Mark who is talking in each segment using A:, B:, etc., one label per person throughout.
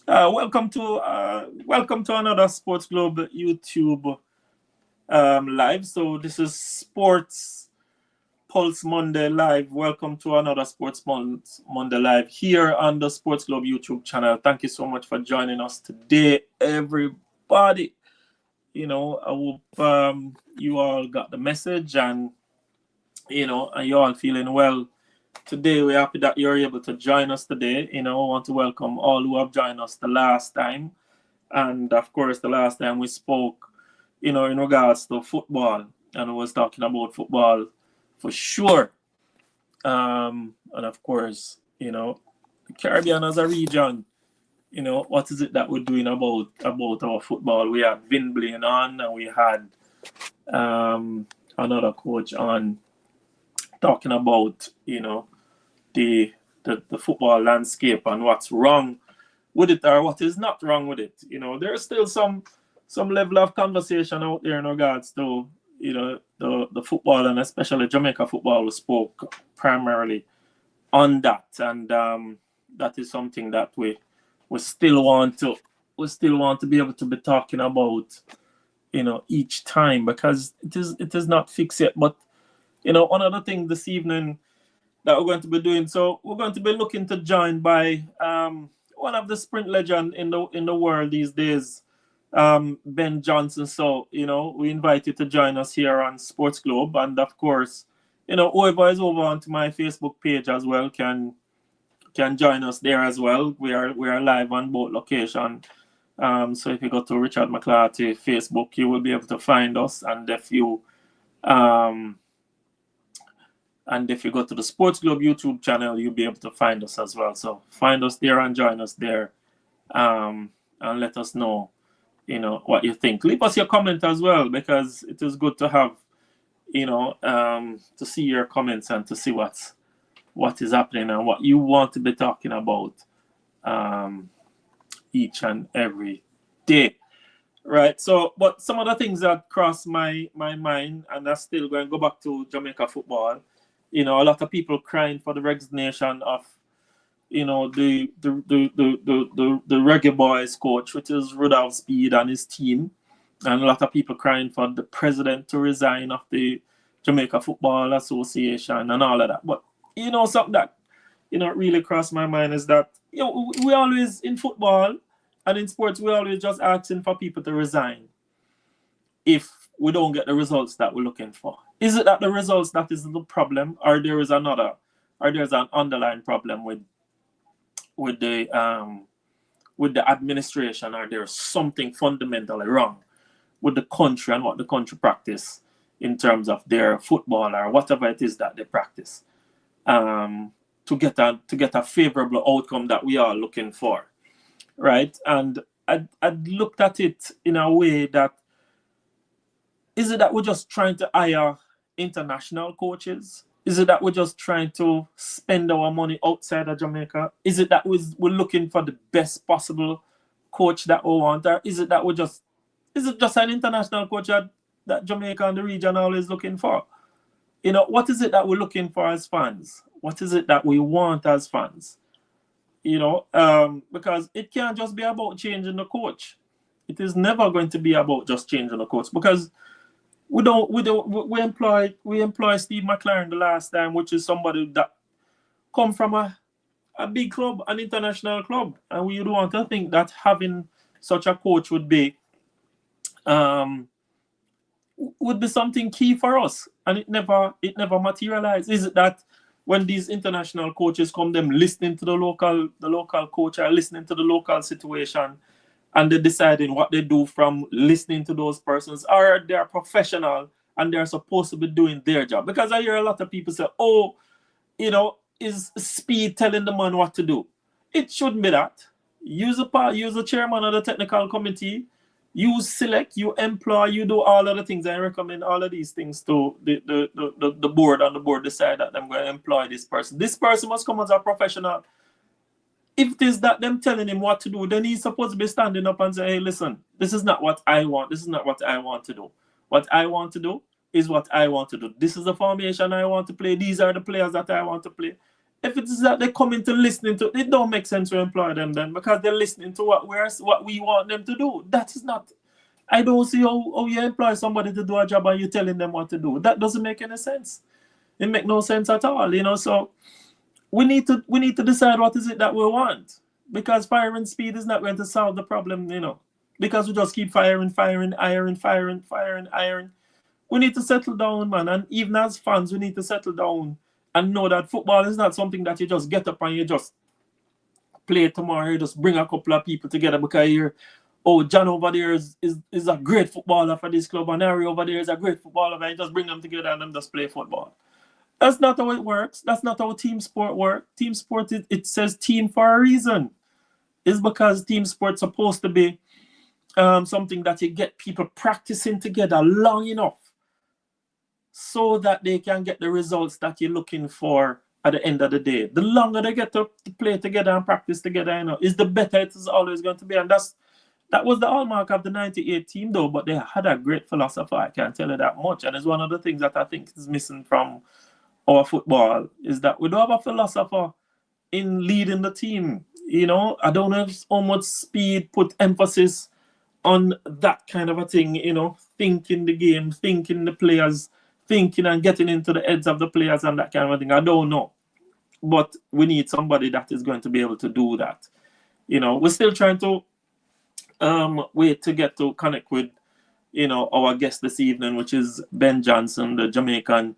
A: Welcome to another Sports Globe YouTube live. So this is Sports Pulse Monday live. Welcome to another Sports Monday live here on the Sports Globe YouTube channel. Thank you so much for joining us today, everybody. I hope you all got the message and you all feeling well. Today, we're happy that you're able to join us today. I want to welcome all who have joined us the last time. And of course, the last time we spoke, in regards to football, and we was talking about football for sure. And of course, the Caribbean as a region, what is it that we're doing about our football? We had Vin Blaine on, and we had another coach on talking about, the football landscape and what's wrong with it or what is not wrong with it. There's still some level of conversation out there in regards to the football, and especially Jamaica football. We spoke primarily on that, and that is something that we still want to be able to be talking about each time, because it is not fixed yet. But another thing this evening that we're going to be doing. So we're going to be looking to join by one of the sprint legends in the world these days, Ben Johnson. So we invite you to join us here on Sports Globe, and of course, whoever is over onto my Facebook page as well can join us there as well. We are live on both locations. So if you go to Richard McClarty Facebook, you will be able to find us, and if you go to the Sports Globe YouTube channel, you'll be able to find us as well. So find us there and join us there, and let us know, what you think. Leave us your comment as well, because it is good to have, to see your comments and to see what is happening and what you want to be talking about each and every day. Right. So, but some of the things that cross my mind, and I'm still going to go back to Jamaica football. A lot of people crying for the resignation of, the Reggae Boys coach, which is Rudolph Speed, and his team, and a lot of people crying for the president to resign of the Jamaica Football Association and all of that. But something that really crossed my mind is that we always, in football and in sports, we always just asking for people to resign if we don't get the results that we're looking for. Is it that the results that is the problem, or there's an underlying problem with the administration, or there's something fundamentally wrong with the country and what the country practice in terms of their football or whatever it is that they practice, to get a favorable outcome that we are looking for, right? And I looked at it in a way that, is it that we're just trying to hire international coaches? Is it that we're just trying to spend our money outside of Jamaica? Is it that we're looking for the best possible coach that we want? Or is it that is it just an international coach that Jamaica and the region are always looking for? What is it that we're looking for as fans? What is it that we want as fans? Because it can't just be about changing the coach. It is never going to be about just changing the coach, because we employ Steve McLaren the last time, which is somebody that come from a big club, an international club, and we don't want to think that having such a coach would be something key for us, and it never materialized. Is it that when these international coaches come, them listening to the local coach, or listening to the local situation, and they're deciding what they do from listening to those persons, or they're professional and they're supposed to be doing their job? Because I hear a lot of people say, is Speed telling the man what to do? It shouldn't be that. Use the chairman of the technical committee, you select, you employ, you do all of the things. I recommend all of these things to the board, and the board decide that I'm going to employ this person. This person must come as a professional. If it is that them telling him what to do, then he's supposed to be standing up and say, hey, listen, this is not what I want. This is not what I want to do. What I want to do is what I want to do. This is the formation I want to play. These are the players that I want to play. If it is that they come into listening to, it don't make sense to employ them then, because they're listening to what we want them to do. That is not. I don't see how you employ somebody to do a job and you're telling them what to do. That doesn't make any sense. It makes no sense at all, you know. So we need to decide what is it that we want, because firing speed is not going to solve the problem, you know. Because we just keep firing, iron. We need to settle down, man. And even as fans, we need to settle down and know that football is not something that you just get up and you just play tomorrow. You just bring a couple of people together because you're, oh, John over there is a great footballer for this club, and Harry over there is a great footballer, and you just bring them together and them just play football. That's not how it works. That's not how team sport works. Team sport, it says team for a reason. It's because team sport's supposed to be something that you get people practicing together long enough so that they can get the results that you're looking for at the end of the day. The longer they get to play together and practice together, you know, is the better it is always going to be. And that was the hallmark of the 98 team, though, but they had a great philosopher, I can't tell you that much. And it's one of the things that I think is missing from our football, is that we don't have a philosopher in leading the team. You know, I don't know if how much speed put emphasis on that kind of a thing, you know, thinking the game, thinking the players, thinking and getting into the heads of the players and that kind of thing. I don't know. But we need somebody that is going to be able to do that. You know, we're still trying to wait to get to connect with, you know, our guest this evening, which is Ben Johnson, the Jamaican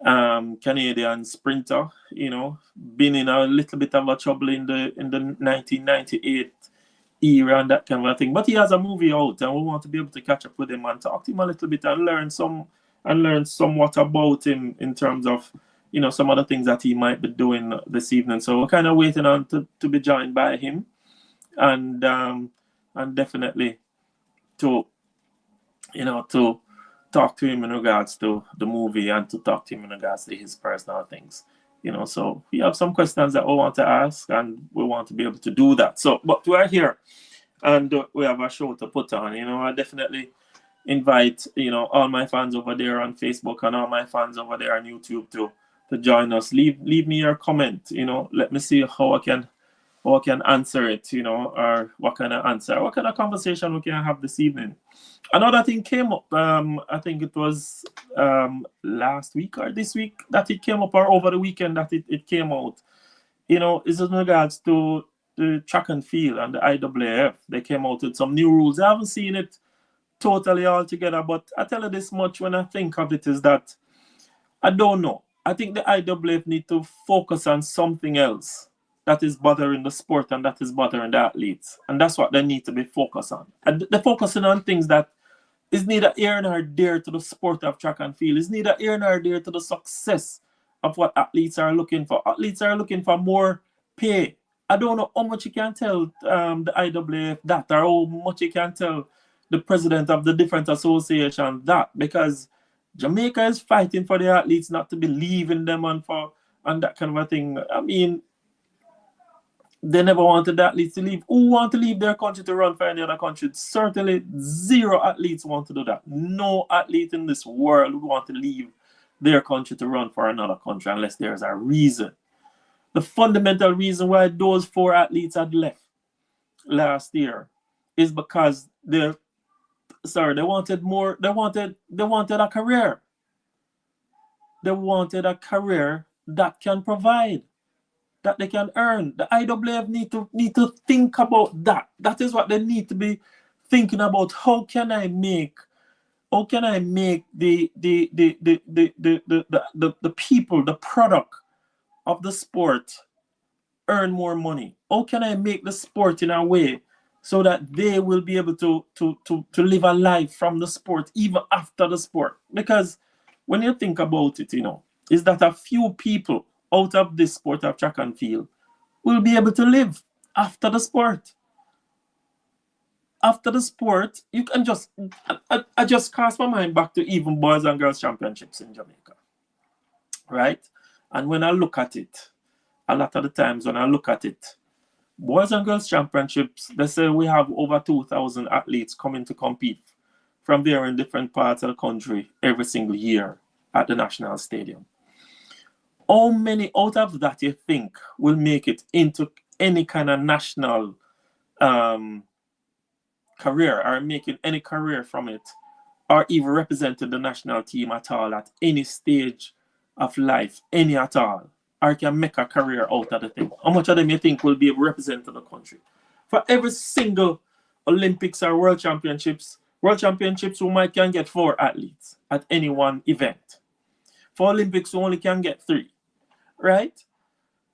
A: Canadian sprinter. You know, been in a little bit of a trouble in the 1998 era and that kind of thing. But he has a movie out, and we want to be able to catch up with him and talk to him a little bit and learn somewhat about him in terms of, you know, some of the things that he might be doing this evening. So we're kind of waiting on to be joined by him, and definitely to, you know, to talk to him in regards to the movie and to talk to him in regards to his personal things. You know, so we have some questions that we want to ask, and we want to be able to do that. So, but we're here, and we have a show to put on. You know, I definitely invite, you know, all my fans over there on Facebook and all my fans over there on YouTube to join us. Leave me your comment. You know, let me see how I can answer it. You know, or what kind of conversation we can have this evening. Another thing came up. I think it was last week or this week that it came up, or over the weekend that it came out. You know, is in regards to the track and field and the IAAF. They came out with some new rules. I haven't seen it totally all together, but I tell you this much when I think of it, is that I don't know. I think the IAAF need to focus on something else that is bothering the sport and that is bothering the athletes. And that's what they need to be focused on. And they're focusing on things that is neither here nor there to the sport of track and field. It's neither here nor there to the success of what athletes are looking for. Athletes are looking for more pay. I don't know how much you can tell the IAAF that, or how much you can tell the president of the different associations that, because Jamaica is fighting for the athletes not to be leaving them and that kind of a thing. I mean, they never wanted the athletes to leave. Who want to leave their country to run for any other country? Certainly zero athletes want to do that. No athlete in this world would want to leave their country to run for another country unless there's a reason. The fundamental reason why those 4 athletes had left last year is because they wanted more. They wanted a career. They wanted a career that can provide, that they can earn. The IAAF need to think about that. That is what they need to be thinking about. How can I make the people, the product of the sport, earn more money? How can I make the sport in a way so that they will be able to live a life from the sport even after the sport? Because when you think about it, you know, is that a few people out of this sport of track and field will be able to live after the sport. After the sport, you can just, I just cast my mind back to even boys and girls championships in Jamaica, right? And when I look at it, a lot of the times when I look at it, boys and girls championships, they say we have over 2,000 athletes coming to compete from there in different parts of the country every single year at the national stadium. How many out of that you think will make it into any kind of national um, career, or making any career from it, or even representing the national team at all at any stage of life, any at all, or can make a career out of the thing? How much of them you think will be able to represent the country? For every single Olympics or World Championships, we might can get 4 athletes at any one event. For Olympics, we only can get 3, right?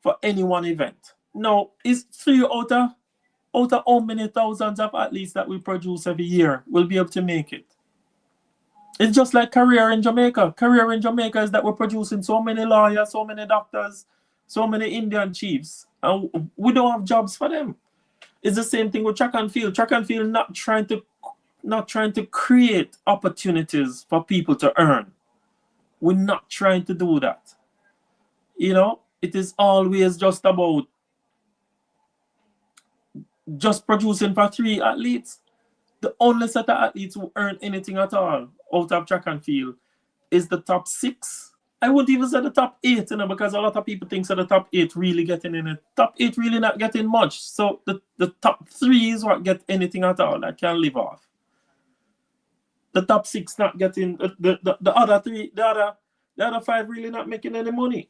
A: For any one event. Now, is 3 out of how many thousands of athletes that we produce every year will be able to make it? It's just like career in Jamaica. Career in Jamaica is that we're producing so many lawyers, so many doctors, so many Indian chiefs, and we don't have jobs for them. It's the same thing with track and field. Track and field not trying to create opportunities for people to earn. We're not trying to do that. You know, it is always just about just producing for 3 athletes. The only set of athletes who earn anything at all out of track and field is the top 6. I wouldn't even say the top 8, you know, because a lot of people think that the top 8 really getting in it. Top 8 really not getting much. So the top 3 is what get anything at all that can live off. The top 6 not getting the other 3, the other 5 really not making any money.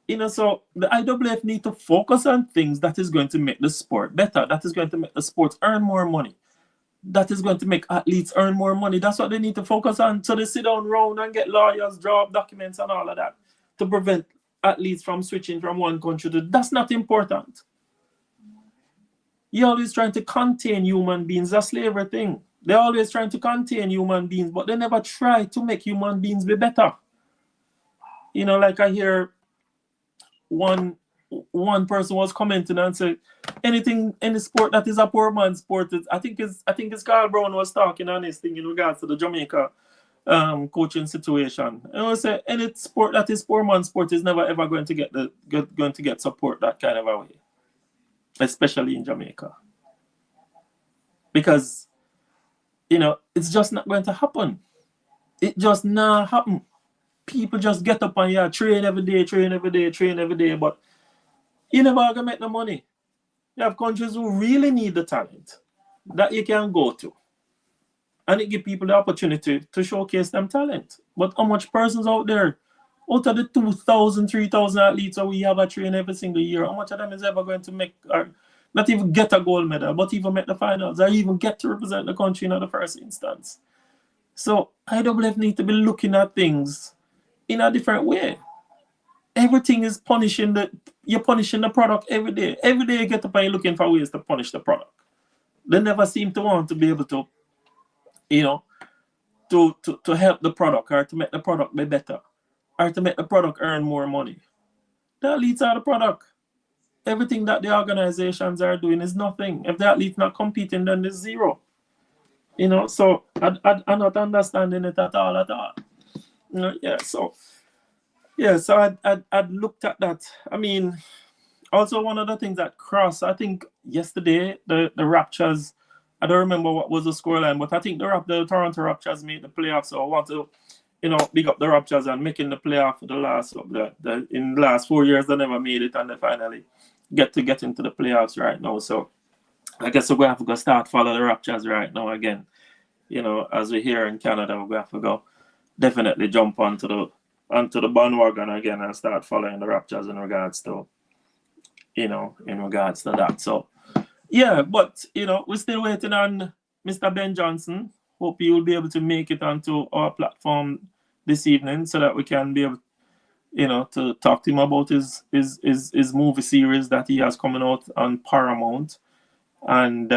A: You know, so the IWF need to focus on things that is going to make the sport better, that is going to make the sports earn more money, that is going to make athletes earn more money. That's what they need to focus on. So they sit down round and get lawyers, draw up documents and all of that to prevent athletes from switching from one country to... That's not important. You're always trying to contain human beings. That's slavery thing. They're always trying to contain human beings, but they never try to make human beings be better. You know, like I hear one person was commenting and said, anything, any sport that is a poor man's sport, I think it's Carl Brown was talking on this thing in regards to the Jamaica coaching situation. And I say any sport that is poor man's sport is never ever going to get support that kind of a way, especially in Jamaica, because you know it's just not going to happen. It just not happen. People just get up and train every day, but you never gonna make the money. You have countries who really need the talent that you can go to, and it give people the opportunity to showcase them talent. But how much persons out there, out of the 2,000, 3,000 athletes that we have a train every single year, how much of them is ever going to make, or not even get a gold medal, but even make the finals, or even get to represent the country in the first instance? So IWF need to be looking at things in a different way. Everything is you're punishing the product every day. Every day you get up and you're looking for ways to punish the product. They never seem to want to be able to, you know, to help the product, or to make the product be better, or to make the product earn more money. The athletes are the product. Everything that the organizations are doing is nothing. If the athlete's not competing, then there's zero. You know, so I'm not understanding it at all. You know, so I'd looked at that. I mean, also one of the things that crossed, I think yesterday, the Raptors, I don't remember what was the scoreline, but I think the Toronto Raptors made the playoffs. So I want to, you know, big up the Raptors and making the playoff for in the last 4 years they never made it, and they finally get into the playoffs right now. So I guess we're going to have to go start follow the Raptors right now again. You know, as we're here in Canada, we're going to have to go definitely jump onto the bandwagon again and start following the Raptors in regards to that. So yeah, but you know, we're still waiting on Mr. Ben Johnson. Hope he will be able to make it onto our platform this evening so that we can be able, you know, to talk to him about his movie series that he has coming out on Paramount. And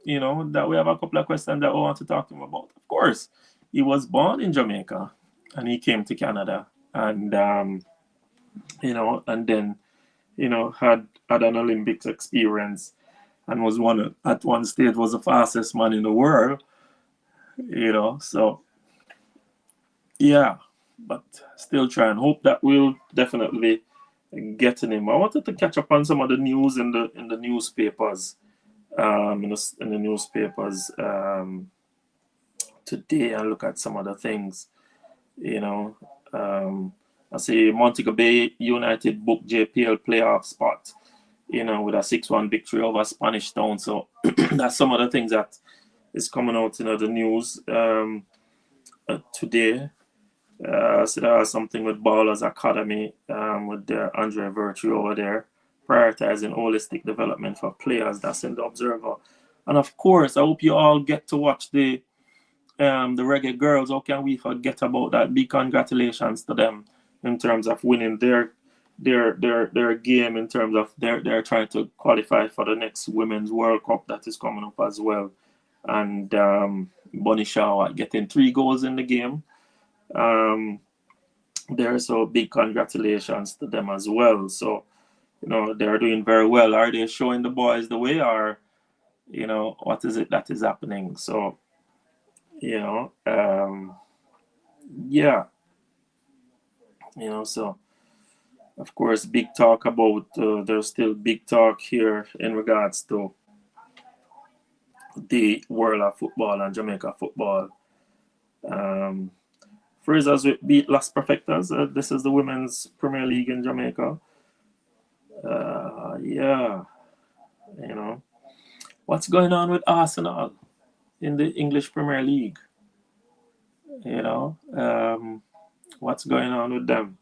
A: you know, that we have a couple of questions that we want to talk to him about. Of course, he was born in Jamaica and he came to Canada, and you know, and then, you know, had an Olympics experience, and was at one stage was the fastest man in the world, you know. So yeah, but still try and hope that we'll definitely get him. I wanted to catch up on some of the news in the newspapers, today, and look at some of the things, you know. I see Montego Bay United booked JPL playoff spot, with a 6-1 victory over Spanish Town. So that's some of the things that is coming out in the news today. So there's something with Ballers Academy with Andre Virtue over there, prioritizing holistic development for players. That's in the Observer. And of course, I hope you all get to watch the Reggae Girls. How can we forget about that? Big congratulations to them in terms of winning their game, in terms of they're trying to qualify for the next Women's World Cup that is coming up as well. And Bunny Shaw getting 3 goals in the game. So big congratulations to them as well. So, they're doing very well. Are they showing the boys the way, or, what is it that is happening? So, yeah. So, of course, big talk about, there's still big talk here in regards to the world of football and Jamaica football. Fraser's beat Las Perfectas. This is the Women's Premier League in Jamaica. What's going on with Arsenal in the English Premier League? What's going on with them?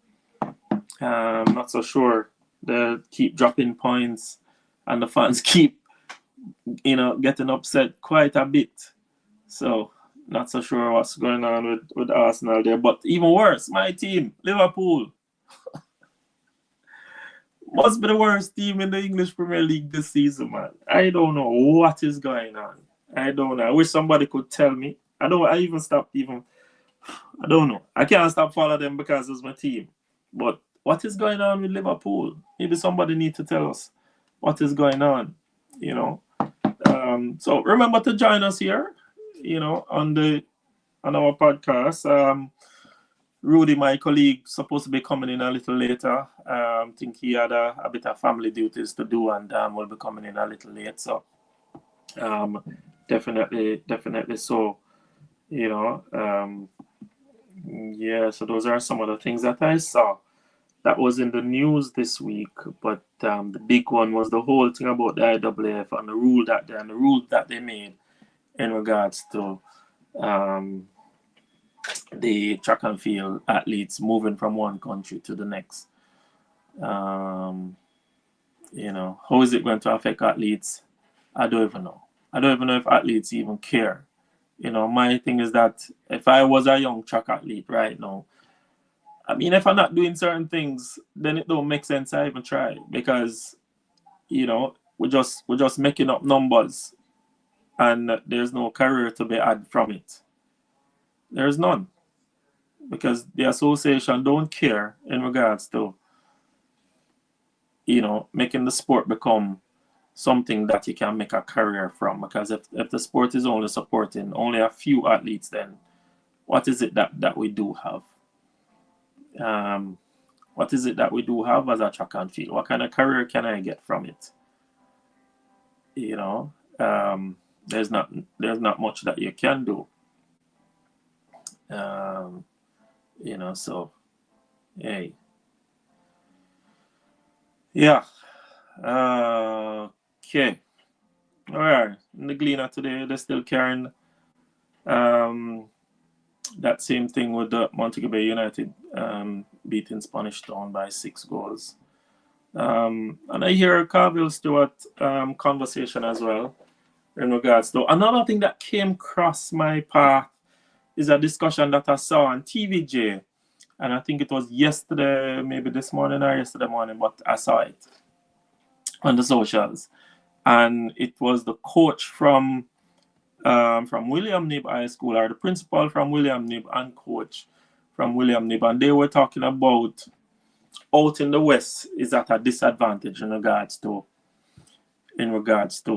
A: I'm not so sure. They keep dropping points, and the fans keep, getting upset quite a bit. So, not so sure what's going on with Arsenal there. But even worse, my team, Liverpool. Must be the worst team in the English Premier League this season, man. I don't know what is going on. I don't know. I wish somebody could tell me. I don't know. I can't stop following them because it's my team. But what is going on with Liverpool? Maybe somebody need to tell us what is going on, So remember to join us here, on our podcast. Rudy, my colleague, supposed to be coming in a little later. Think he had a bit of family duties to do, and will be coming in a little late. So, definitely so. So those are some of the things that I saw that was in the news this week. But the big one was the whole thing about the IAAF and the rule that they made in regards to the track and field athletes moving from one country to the next. How is it going to affect athletes? I don't even know. I don't even know if athletes even care. My thing is that if I was a young track athlete right now, I mean, if I'm not doing certain things, then it don't make sense I even try, because, we're just making up numbers, and there's no career to be had from it. There's none, because the association don't care in regards to, making the sport become something that you can make a career from. Because if the sport is only supporting only a few athletes, then what is it that we do have? What is it that we do have as a track and field? What kind of career can I get from it? There's not much that you can do. So, hey. Yeah. Okay. All right. In the Gleaner today, they're still carrying that same thing with the Montego Bay United beating Spanish Town by 6 goals. And I hear Carville Stewart conversation as well in regards to another thing that came across my path is a discussion that I saw on TVJ, and I think it was yesterday, maybe this morning or yesterday morning, but I saw it on the socials, and it was the coach from William Knibb High School, or the principal from William Knibb and coach from William Knibb, and they were talking about out in the West is at a disadvantage in regards to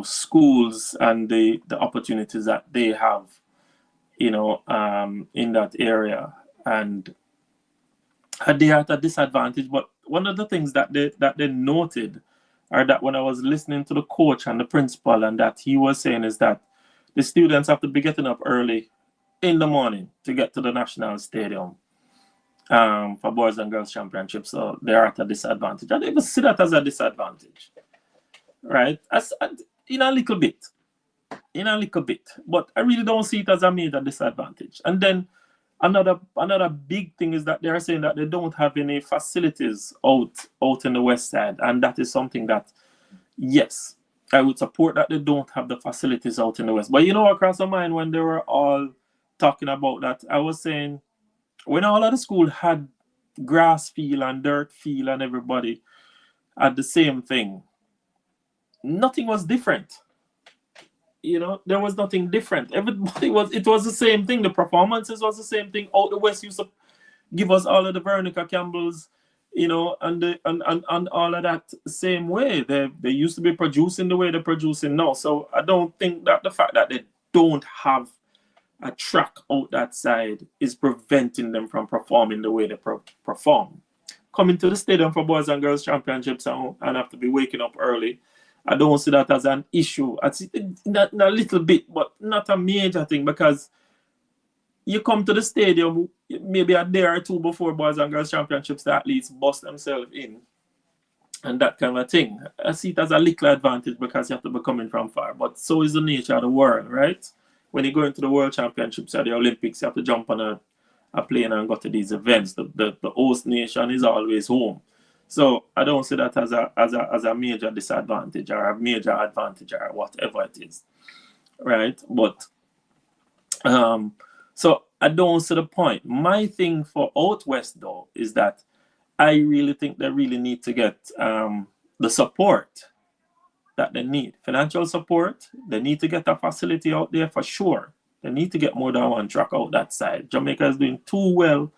A: schools and the opportunities that they have, in that area, and they are at a disadvantage. But one of the things that they noted, or that when I was listening to the coach and the principal, and that he was saying, is that the students have to be getting up early in the morning to get to the national stadium, for boys and girls championships, so they're at a disadvantage. I don't even see that as a disadvantage, right? In a little bit, but I really don't see it as a major disadvantage. And then another big thing is that they are saying that they don't have any facilities out in the west side, and that is something that, yes, I would support that they don't have the facilities out in the west. But you know, across my mind when they were all talking about that, I was saying when all of the school had grass field and dirt field and everybody had the same thing, nothing was different. You know, there was nothing different. Everybody it was the same thing. The performances was the same thing. Out the west used to give us all of the Veronica Campbells, you know, and all of that same way. They used to be producing the way they're producing now. So I don't think that the fact that they don't have a track out that side is preventing them from performing the way they perform. Coming to the stadium for boys and girls championships and have to be waking up early, I don't see that as an issue. I see that a little bit, but not a major thing, because you come to the stadium maybe a day or two before boys and girls championships, the athletes bust themselves in and that kind of thing. I see it as a little advantage because you have to be coming from far, but so is the nature of the world, right? When you go into the world championships or the Olympics, you have to jump on a plane and go to these events. The host nation is always home. So I don't see that as a major disadvantage or a major advantage or whatever it is, right? But so I don't see the point. My thing for out west though is that I really think they really need to get the support that they need. Financial support. They need to get a facility out there for sure. They need to get more than one track out that side. Jamaica is doing too well,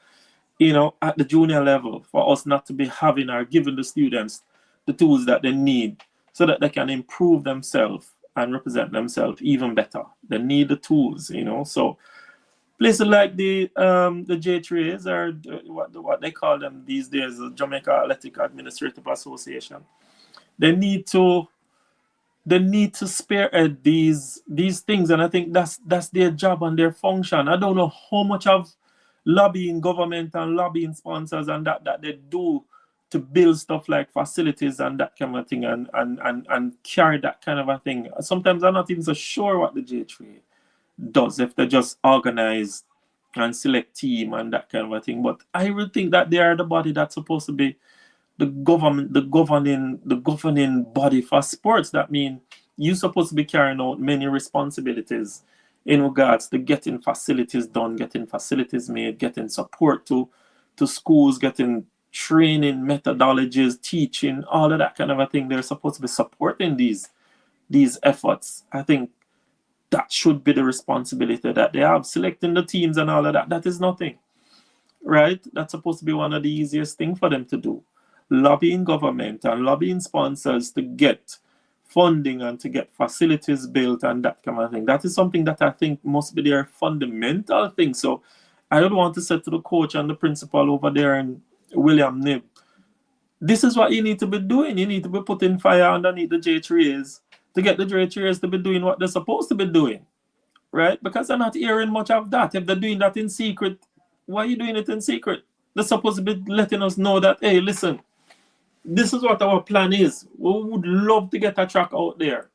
A: you know, at the junior level for us not to be having or giving the students the tools that they need so that they can improve themselves and represent themselves even better. They need the tools, you know. So places like the J3As, or what they call them these days, the Jamaica Athletic Administrative Association, they need to spearhead these things, and I think that's their job and their function. I don't know how much of lobbying government and lobbying sponsors and that they do to build stuff like facilities and that kind of thing, and carry that kind of a thing. Sometimes I'm not even so sure what the J3 does, if they just organize and select team and that kind of a thing. But I would think that they are the body that's supposed to be the governing body for sports. That means you're supposed to be carrying out many responsibilities in regards to getting facilities done, getting facilities made, getting support to schools, getting training methodologies, teaching, all of that kind of a thing. They're supposed to be supporting these efforts. I think that should be the responsibility that they have. Selecting the teams and all of that, that is nothing, right? That's supposed to be one of the easiest things for them to do. Lobbying government and lobbying sponsors to get funding and to get facilities built and that kind of thing. That is something that I think must be their fundamental thing. So I don't want to say to the coach and the principal over there in William Nib, this is what you need to be doing. You need to be putting fire underneath the J3As to get the J3As to be doing what they're supposed to be doing, right? Because they're not hearing much of that. If they're doing that in secret, why are you doing it in secret? They're supposed to be letting us know that, hey, listen, this is what our plan is. We would love to get a track out there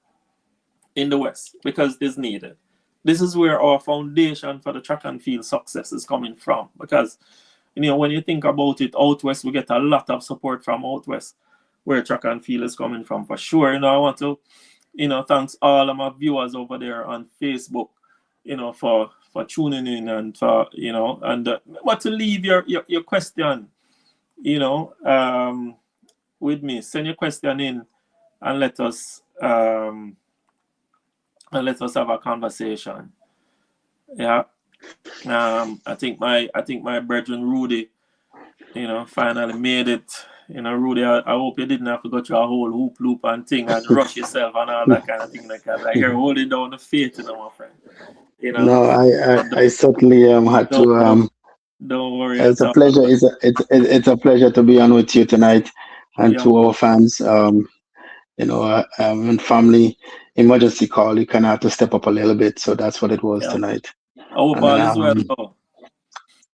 A: in the West because it's needed. This is where our foundation for the track and field success is coming from. Because, you know, when you think about it, out West, we get a lot of support from out West, where track and field is coming from for sure. You know, I want to, you know, thanks all of my viewers over there on Facebook, you know, for tuning in and for, you know, and what to leave your question, you know, with me. Send your question in and let us have a conversation. Yeah. I think my brethren Rudy, you know, finally made it. You know, Rudy, I hope you didn't have to go through a whole hoop loop and thing and rush yourself and all that kind of thing like that. Like you're holding down the faith, you know, my friend. You know.
B: No, I certainly had
A: Don't,
B: to.
A: don't worry
B: It's
A: at
B: a
A: all.
B: pleasure. It's a pleasure to be on with you tonight, and
A: Yeah,
B: to
A: man.
B: our fans. You know, when family emergency call, you kind of have to step up a little bit. So that's what it was
A: Yeah.
B: tonight.
A: I hope
B: And
A: all is well though.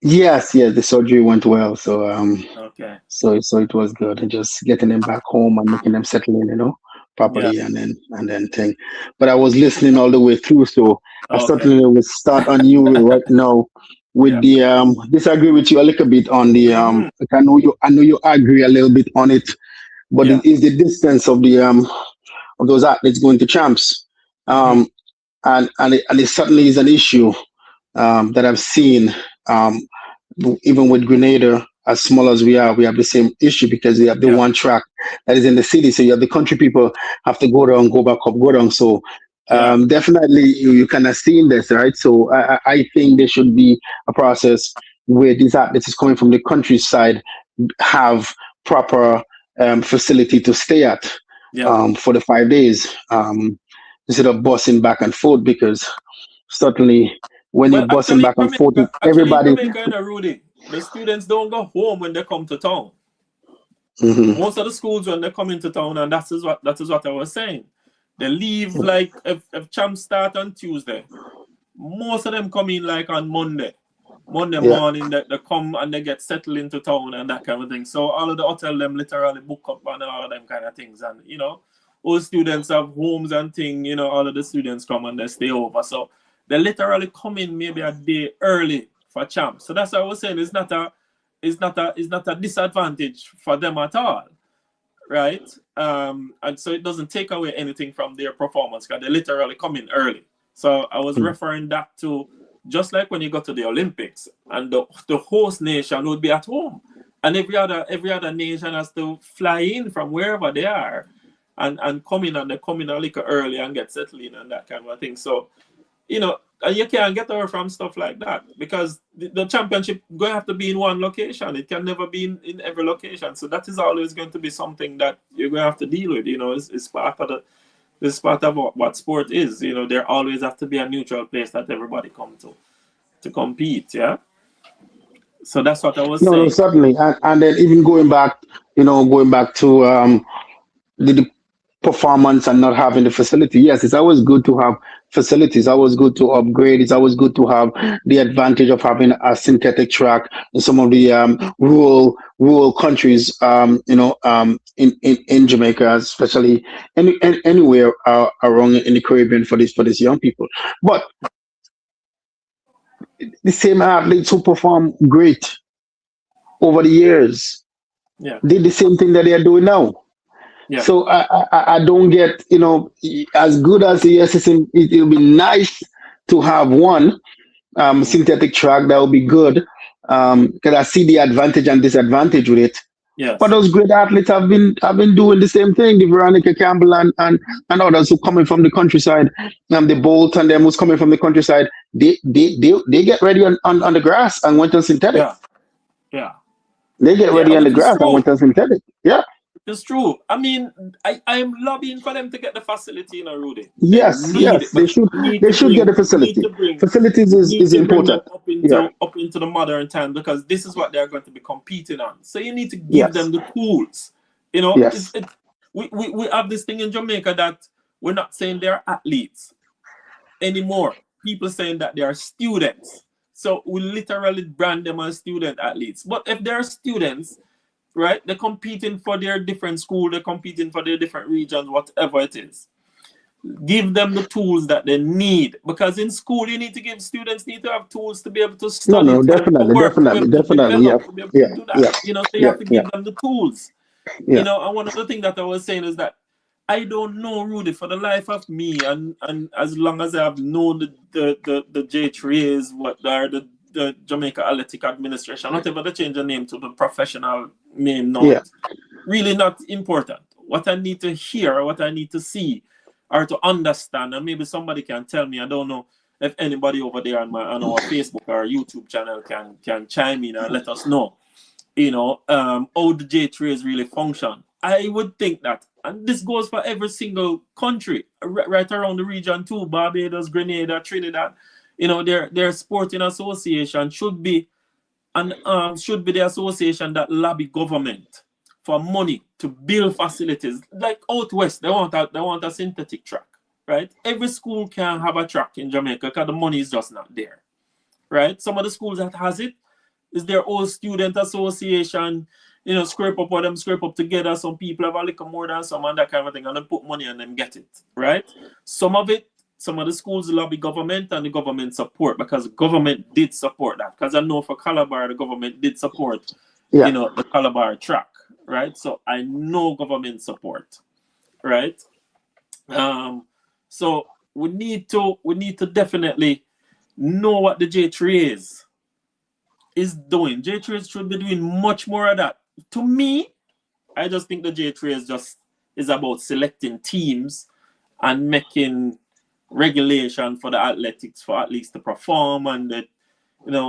B: Yes, yes, the surgery went well. So
A: Okay.
B: so it was good. And just getting them back home and making them settle in,
A: Yeah.
B: properly, and then thing. But I was listening all the way through, so I
A: Okay.
B: certainly will start on you right now with
A: Yeah.
B: the disagree with you a little bit on the
A: Hmm.
B: like I know you agree a little bit on it, but
A: Yeah.
B: it is the distance of those athletes going to champs.
A: Hmm.
B: Um and it certainly is an issue that I've seen. Um, Even with Grenada, as small as we have the same issue because we have the
A: Yeah.
B: one track that is in the city. So you have the country people have to go down, go back up, go down. So
A: Yeah.
B: definitely you kind of seeing this, right? So I think there should be a process where these athletes is coming from the countryside have proper facility to stay at
A: Yeah.
B: for the 5 days instead of bussing back and forth because certainly when you're
A: Well,
B: bussing back and forth,
A: actually in
B: everybody.
A: Jamaica, Rudy, the students don't go home when they come to town.
B: Mhm.
A: Most of the schools when they come into town, and that is what I was saying. They leave like if champs start on Tuesday. Most of them come in like on Monday. Monday
B: Yeah.
A: morning they come and they get settled into town and that kind of thing. So all of the hotel them literally book up and all of them kind of things. And all students have homes and thing, all of the students come and they stay over. So they literally come in maybe a day early for champ. So that's what I was saying. It's not a disadvantage for them at all, right? And so it doesn't take away anything from their performance because they literally come in early. So I was
B: Mm.
A: referring that to just like when you go to the Olympics and the host nation would be at home, and every other nation has to fly in from wherever they are, and come in, and they come in a little early and get settled in and that kind of thing. So and you can't get away from stuff like that because the championship going to have to be in one location. It can never be in every location. So that is always going to be something that you're going to have to deal with. It's part of what sport is. There always have to be a neutral place that everybody come to compete. Yeah. So that's what I was
B: No, no,
A: saying.
B: certainly, and then even going back to the performance and not having the facility. Yes, it's always good to have facilities. Always good to upgrade. It's always good to have the advantage of having a synthetic track in some of the rural countries. In Jamaica, especially anywhere around in the Caribbean for these young people. But the same athletes who perform great over the years
A: Yeah.
B: did the same thing that they are doing now.
A: Yeah.
B: So I don't get, as good as yes, it'll be nice to have one
A: Mhm.
B: synthetic track that will be good because I see the advantage and disadvantage with it. But
A: Yes.
B: those great athletes have been doing the same thing. The Veronica Campbell and others who coming from the countryside, the Bolt and them who's coming from the countryside, they get ready on the grass and went on synthetic.
A: Yeah. Yeah.
B: They get
A: Yeah.
B: ready on the
A: Which is
B: grass and
A: true.
B: went on synthetic. Yeah.
A: It's true. I mean, I'm lobbying for them to get the facility, Rudy. They
B: Yes,
A: need it
B: yes,
A: because you need
B: they
A: to
B: should get
A: bring
B: a
A: you need
B: facility.
A: to bring
B: Facilities
A: you
B: is
A: need
B: is
A: to bring them
B: important. Yeah,
A: up into the modern time because this is what they're going to be competing on. So you need to give
B: yes,
A: them the tools. You know,
B: yes.
A: we have this thing in Jamaica that we're not saying they're athletes anymore. People saying that they are students. So we literally brand them as student athletes. But if they're students, right? They're competing for their different school, they're competing for their different regions, whatever it is. Give them the tools that they need. Because in school, you need to give students need to have tools to be able to
B: No,
A: study,
B: no,
A: to be able to
B: definitely,
A: work, to be able to
B: definitely. Yeah,
A: develop, to be able to
B: yeah,
A: do that.
B: yeah,
A: So you
B: yeah,
A: have to
B: yeah,
A: give them the tools.
B: yeah.
A: And one of the things that I was saying is that I don't know, Rudy, for the life of me, and as long as I have known the J3As, what are the Jamaica Athletic Administration, whatever they change the name to the professional name now,
B: Yeah.
A: it's really not important. What I need to hear, what I need to see, or to understand, and maybe somebody can tell me. I don't know if anybody over there on our Facebook or YouTube channel can chime in and let us know how the J3s really function. I would think that, and this goes for every single country right around the region too, Barbados, Grenada, Trinidad. Their sporting association should be the association that lobby government for money to build facilities. Like out west, they want a synthetic track, right? Every school can have a track in Jamaica because the money is just not there, right? Some of the schools that has it, Is their old student association, scrape up what them scrape up together. Some people have a little more than some and that kind of thing, and then put money and them get it, right? Some of it, some of the schools lobby government and the government support because the government did support that. Because I know for Calabar, the government did support,
B: Yeah.
A: the Calabar track, right? So I know government support, right? So we need to definitely know what the J3 is doing. J3 should be doing much more of that. To me, I just think the J3 is about selecting teams and making regulation for the athletics for athletes to perform and that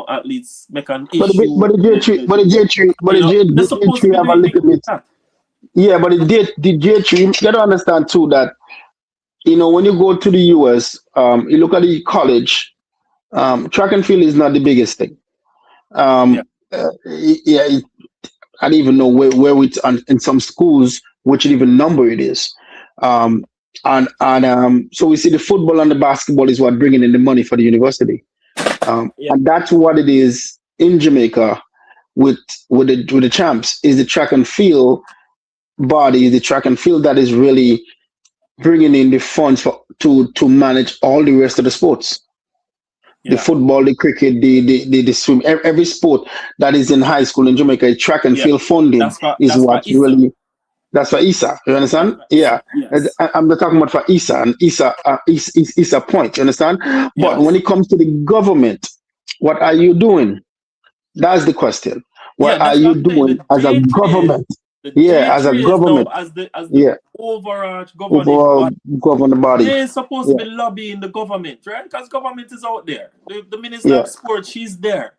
A: athletes make an issue.
B: But the J3, but the J3, but
A: they're
B: the
A: supposed to
B: J3
A: be
B: have a
A: doing things
B: little bit.
A: like that.
B: Yeah, but the J3, you gotta understand too that when you go to the US, you look at the college, track and field is not the biggest thing.
A: Yeah,
B: Um, yeah, I don't even know where it's in some schools which even number it is. Um, and so we see the football and the basketball is what bringing in the money for the university.
A: yeah,
B: And that's what it is in Jamaica with the champs is the track and field body, the track and field that is really bringing in the funds to manage all the rest of the sports, the
A: yeah,
B: football, the cricket, the swim, every sport that is in high school in Jamaica, track and
A: yeah.
B: field funding is
A: That's for
B: what
A: ISA.
B: really. That's for ISA. You
A: That's
B: understand?
A: for
B: Yeah.
A: ISA. Yes.
B: I'm not talking about for ISA and ISA ISA point. You understand? But when
A: Yes.
B: it comes to the government, what are you doing? That's the question.
A: Yeah,
B: What are
A: that's what
B: you
A: I'm saying.
B: doing as a government?
A: The
B: Yeah, as a
A: J3 is now
B: government.
A: as the
B: Yeah,
A: overarch governing
B: overall
A: body.
B: government body.
A: They're supposed to
B: Yeah,
A: be lobbying the government, right? Because government is out there. The Minister
B: yeah.
A: of Sport, she's there.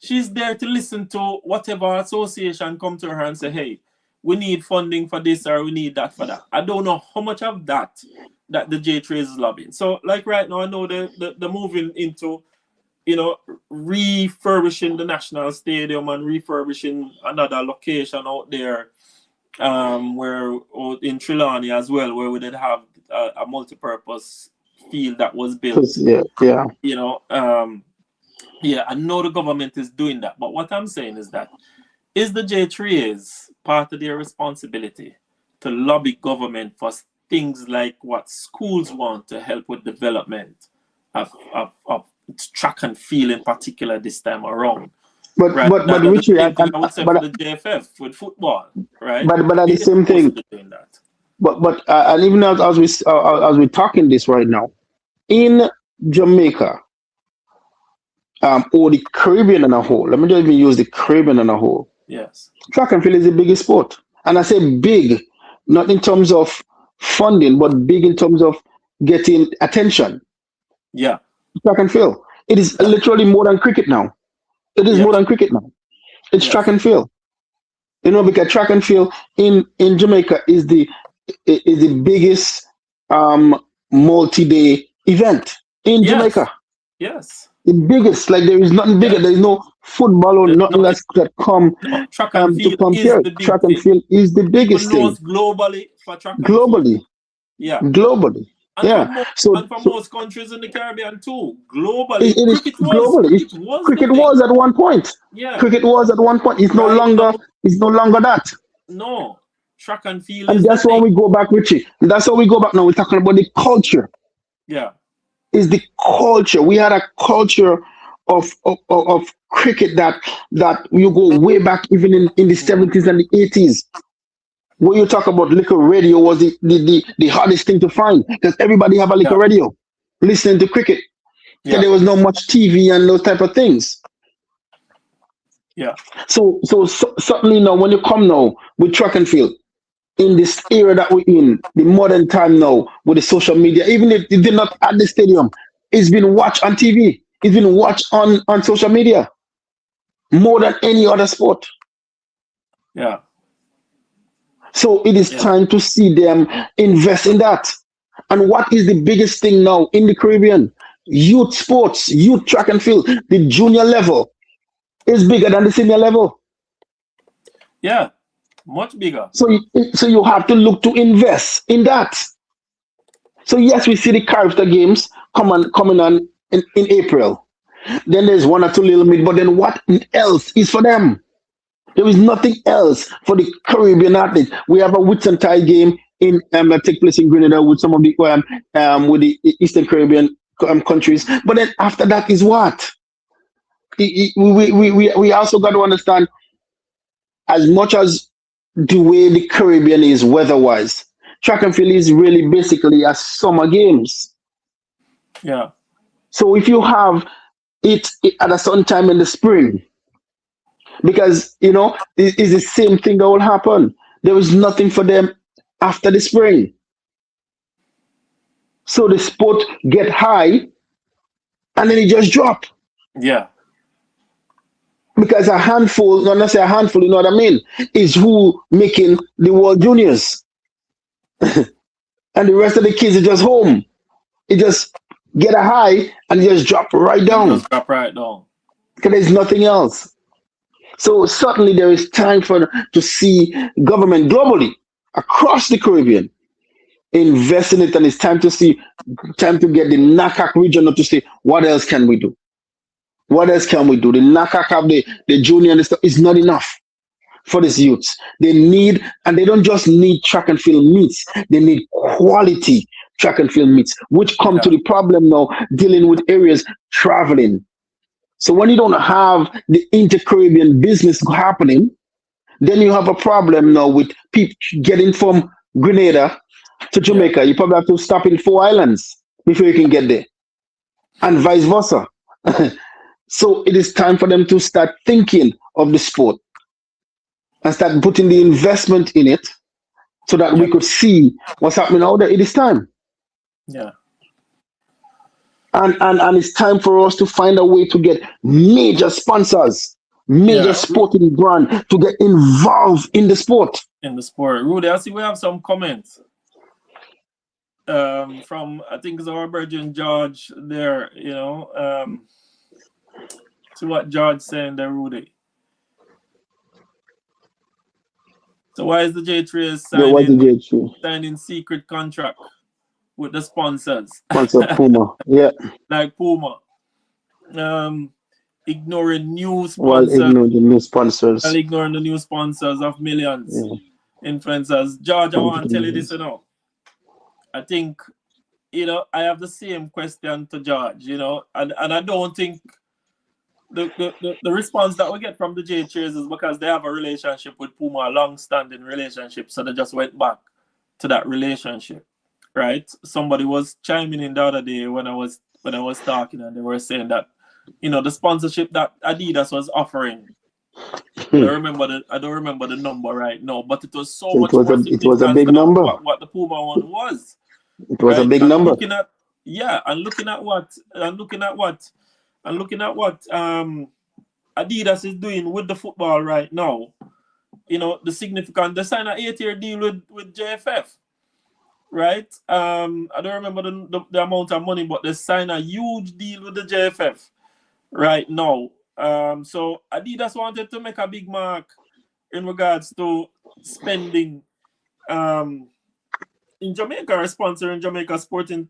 A: She's there to listen to whatever association come to her and say, hey, we need funding for this or we need that for that. I don't know how much of that the J3 is lobbying. So like right now, I know the moving into refurbishing the national stadium and refurbishing another location out there, where in Trelawney as well, where we did have a multi-purpose field that was built.
B: Yeah, yeah.
A: Yeah, I know the government is doing that, but what I'm saying is that is the J3's part of their responsibility to lobby government for things like what schools want to help with development of track and field in particular this time around, right?
B: But
A: And the
B: Richie,
A: same thing I would say for the JFF with football, right?
B: but at the
A: They're
B: same
A: supposed to
B: thing.
A: be doing that.
B: But and even as we talking this right now in Jamaica, or the Caribbean in a whole. Let me just even use the Caribbean in a whole.
A: Yes.
B: Track and field is the biggest sport, and I say big, not in terms of funding, but big in terms of getting attention.
A: Yeah.
B: Track and field. It is
A: Yeah.
B: literally more than cricket now. It is more
A: Yes.
B: than cricket now. It's track
A: Yes.
B: and field. Because track and field in Jamaica is the biggest multi-day event in
A: Yes.
B: Jamaica.
A: Yes.
B: The biggest, like there is nothing bigger.
A: Yes.
B: There is no football or nothing
A: No,
B: that come
A: no, track and
B: to
A: field is
B: compare.
A: the big
B: Track and
A: thing.
B: field is the
A: People
B: biggest
A: know
B: thing
A: us globally for track and field.
B: globally.
A: Yeah.
B: Globally,
A: And
B: yeah.
A: for most countries in the Caribbean too. Globally.
B: It is globally.
A: Cricket was the
B: Cricket
A: thing.
B: was at one point.
A: Yeah.
B: Cricket was at one point. It's no
A: Right now,
B: longer. It's no longer that.
A: no. Track and field
B: And
A: is the
B: that's why
A: thing.
B: we go back, Richie. That's why we go back now. We're talking about the culture.
A: Yeah.
B: Is the culture. We had a culture of cricket that you go way back even in the 70s and the 80s. When you talk about liquor radio was the hardest thing to find because everybody have a liquor
A: Yeah.
B: radio listening to cricket. So
A: Yeah.
B: there was no much TV and those type of things.
A: Yeah.
B: So certainly now when you come now with track and field in this era that we're in, the modern time now with the social media, even if it did not at the stadium, it's been watched on TV. It's been watched on social media more than any other sport.
A: Yeah.
B: So it is
A: Yeah.
B: time to see them invest in that. And what is the biggest thing now in the Caribbean? Youth sports, youth track and field. The junior level is bigger than the senior level.
A: Yeah. Much bigger.
B: So you have to look to invest in that. So yes, we see the character games coming on in April. Then there's one or two little bit, but then what else is for them? There is nothing else for the Caribbean athletes. We have a Whitsuntide game in that take place in Grenada with some of the with the Eastern Caribbean countries. But then after that is what? We also got to understand, as much as the way the Caribbean is weather-wise, track and field is really basically a summer games.
A: Yeah.
B: So if you have it at a certain time in the spring, because it's the same thing that will happen. There is nothing for them after the spring. So the sport get high and then it just drop.
A: Yeah.
B: Because a handful, not necessarily a handful, you know what I mean, is who making the World Juniors. And the rest of the kids are just home. It just get a high and it just drop right
A: And
B: down.
A: just drop right down.
B: Because there's nothing else. So certainly there is time to see government globally across the Caribbean invest in it, and it's time to get the NACAC region to say what else can we do? What else can we do? The NACAC have the junior and the stuff is not enough for these youths. They need, and they don't just need track and field meets, they need quality track and field meets, which come to
A: Yeah.
B: the problem now dealing with areas traveling. So when you don't have the inter-Caribbean business happening, then you have a problem now with people getting from Grenada to
A: Yeah.
B: Jamaica. You probably have to stop in 4 islands before you can get there, and vice versa. So it is time for them to start thinking of the sport and start putting the investment in it so that
A: Yeah.
B: we could see what's happening out there. It is time.
A: Yeah.
B: And it's time for us to find a way to get major sponsors, major
A: Yeah.
B: sporting brand to get involved in the sport.
A: In the sport. Rudy, I see we have some comments. From I think it's our Virgin George there, to what George saying there, Rudy. So why is the J3
B: Yo, what's the JH?
A: signing secret contract with the sponsors
B: Sponsor Puma. Yeah.
A: like Puma? Ignoring new
B: While
A: sponsors
B: ignoring the new sponsors.
A: and ignoring the new sponsors of millions
B: Yeah.
A: influencers. George, I want to tell you this,
B: Companies.
A: I think, I have the same question to George, and I don't think the response that we get from the J Cheers is because they have a relationship with Puma, a long-standing relationship, so they just went back to that relationship, right? Somebody was chiming in the other day when I was talking, and they were saying that, the sponsorship that Adidas was offering. I don't remember the number right now, but it was so
B: So
A: much more
B: it was a
A: significant
B: big
A: than
B: number.
A: what the Puma one was,
B: It was a
A: right?
B: big
A: And
B: number.
A: looking at what Adidas is doing with the football right now, they signed an 8-year deal with JFF, right? I don't remember the amount of money, but they signed a huge deal with the JFF right now. So Adidas wanted to make a big mark in regards to spending in Jamaica, or sponsoring Jamaica sporting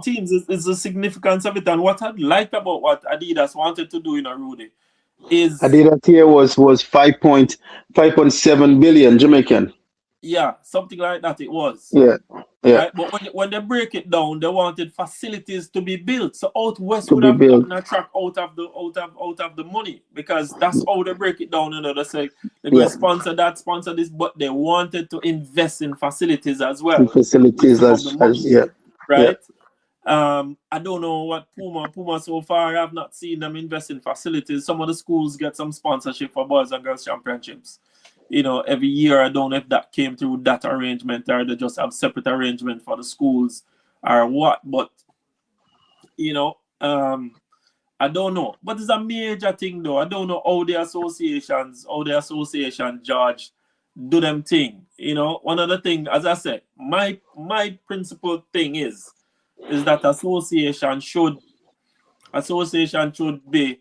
A: teams is the significance of it. And what I liked about what Adidas wanted to do in a Rudy is,
B: Adidas here was 5.7 billion Jamaican.
A: yeah, something like that it was.
B: Yeah. Yeah.
A: Right, but when they break it down, they wanted facilities to be built. So Out West
B: To
A: would
B: be
A: have
B: built.
A: gotten a track out of the money, because that's how they break it down. They say they're going
B: Yeah.
A: to sponsor that, sponsor this, but they wanted to invest in facilities as
B: The
A: well with
B: facilities
A: some of the money,
B: as yeah. Yeah.
A: right? I don't know what Puma so far. I've not seen them invest in facilities. Some of the schools get some sponsorship for boys and girls championships, every year. I don't know if that came through that arrangement, or they just have separate arrangement for the schools or what. But I don't know. But it's a major thing, though. I don't know how the association judge do them thing. One of the things, as I said, my principal thing is that association should be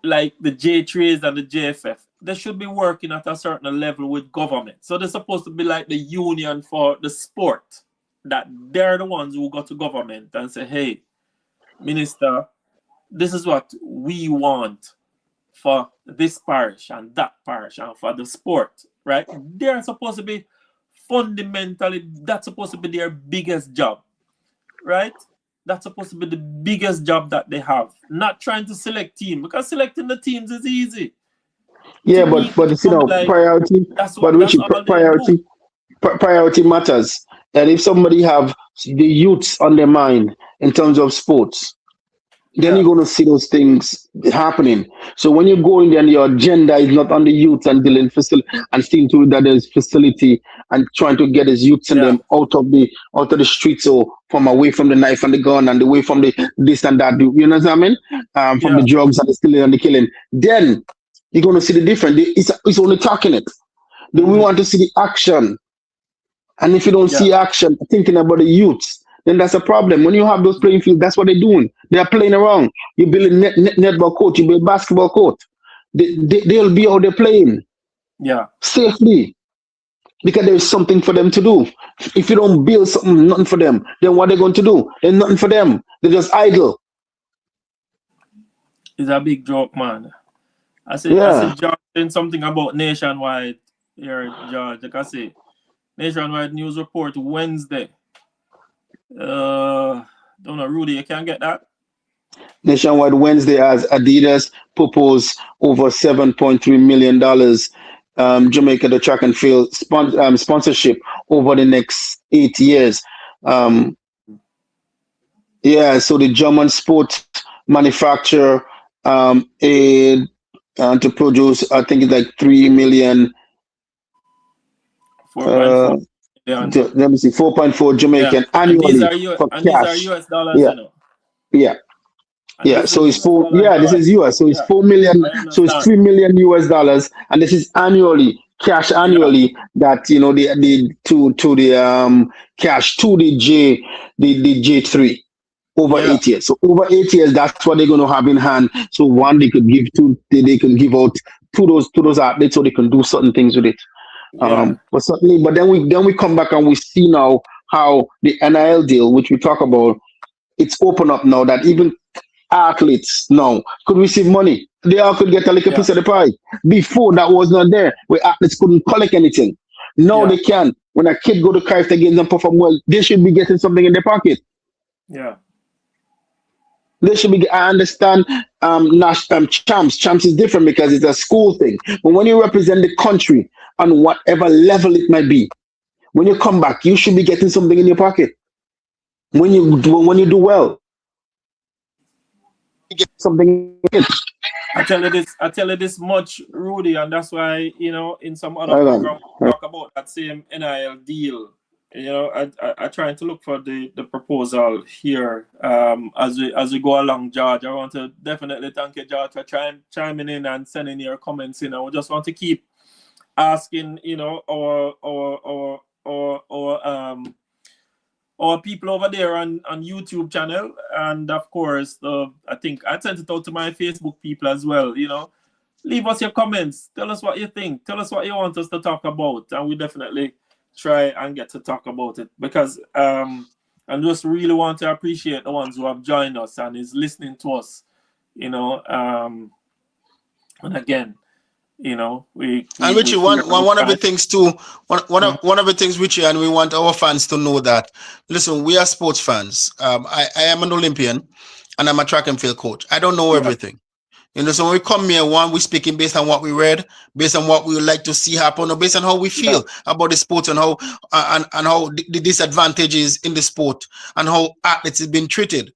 A: like the J3s and the JFF. They should be working at a certain level with government. So they're supposed to be like the union for the sport, that they're the ones who go to government and say, hey, minister, this is what we want for this parish and that parish and for the sport, right? They're supposed to be fundamentally, that's supposed to be their biggest job, right? That's supposed to be the biggest job that they have. Not trying to select team, because selecting the teams is easy. To
B: Yeah,
A: me,
B: but
A: it's gonna be like
B: priority. But
A: that's
B: Richie,
A: all they do.
B: priority matters. And if somebody have the youths on their mind in terms of sports, then
A: Yeah,
B: you're going to see those things happening. So when you go in there and your agenda is not on the youth and dealing and seeing to it that there's facility and trying to get his youths and
A: yeah,
B: them out of the streets or from away from the knife and the gun and away from the this and that. You know what I mean? From the
A: yeah.
B: drugs and the stealing and the killing. Then you're going to see the difference. It's only talking it. Then we
A: Hmm.
B: want to see the action. And if you don't
A: Yeah,
B: see action, thinking about the youths, then that's a problem. When you have those playing fields, that's what they're doing. They're playing around. You build a netball court, you build a basketball court. They'll be out there playing
A: yeah,
B: safely because there's something for them to do. If you don't build something, nothing for them, then what are they going to do? There's nothing for them. They're just idle.
A: it's a big joke, man. I
B: Yeah.
A: said George saying something about nationwide here, George. Like I say, nationwide news report Wednesday. Don't know, Rudy, you can't get that?
B: Nationwide Wednesday as Adidas propose over $7.3 million Jamaica the track and field sponsorship over the next 8 years. Um, yeah, so the German sport manufacturer to produce, I think it's like 3 million.
A: 4.4
B: Uh,
A: million.
B: Let me see, 4.4
A: Yeah,
B: Jamaican annually for
A: and these are
B: cash.
A: US dollars,
B: Yeah,
A: you know.
B: yeah.
A: And
B: Yeah,
A: this
B: so
A: is
B: it's
A: US
B: four.
A: dollar,
B: Yeah, this
A: George.
B: is US. So it's
A: Yeah,
B: 4 million.
A: I
B: So it's
A: understand.
B: 3 million US dollars, and this is annually cash
A: Yeah,
B: annually. That the to the cash to the J3 over
A: yeah,
B: 8 years. So over 8 years, that's what they're going to have in hand. So one they could give to they can give out to those athletes, so they can do certain things with it.
A: yeah,
B: But certainly, but then we come back and we see now how the NIL deal, which we talk about, it's open up now that even athletes now could receive money. They all could get a little
A: yeah,
B: piece of the pie. Before that was not there, where athletes couldn't collect anything. Now
A: yeah,
B: they can. When a kid go to Christ again and perform well, they should be getting something in their pocket.
A: yeah,
B: They should be. I understand. Champs. Champs is different because it's a school thing. But when you represent the country on whatever level it might be, when you come back, you should be getting something in your pocket. When you do well, you get something.
A: I tell you this much, Rudy, and that's why, in some other
B: Hold on.
A: program we talk about that same NIL deal. I trying to look for the proposal here. As we go along, George. I want to definitely thank you, George, for chiming in and sending your comments in. I would just want to keep asking, our people over there on YouTube channel, and of course, I think I sent it out to my Facebook people as well. Leave us your comments. Tell us what you think. Tell us what you want us to talk about, and we definitely try and get to talk about it, because I just really want to appreciate the ones who have joined us and is listening to us. And again,
C: And
A: we
C: Richie,
A: fear we
C: one of the
A: can't.
C: things too,
A: Mhm.
C: one of the things, Richie, and we want our fans to know that, listen, we are sports fans. I am an Olympian and I'm a track and field coach. I don't know
A: Yeah,
C: everything. So when we come here, one, we're speaking based on what we read, based on what we would like to see happen, or based on how we
A: yeah,
C: feel about the sport and how the disadvantages in the sport and how athletes have been treated.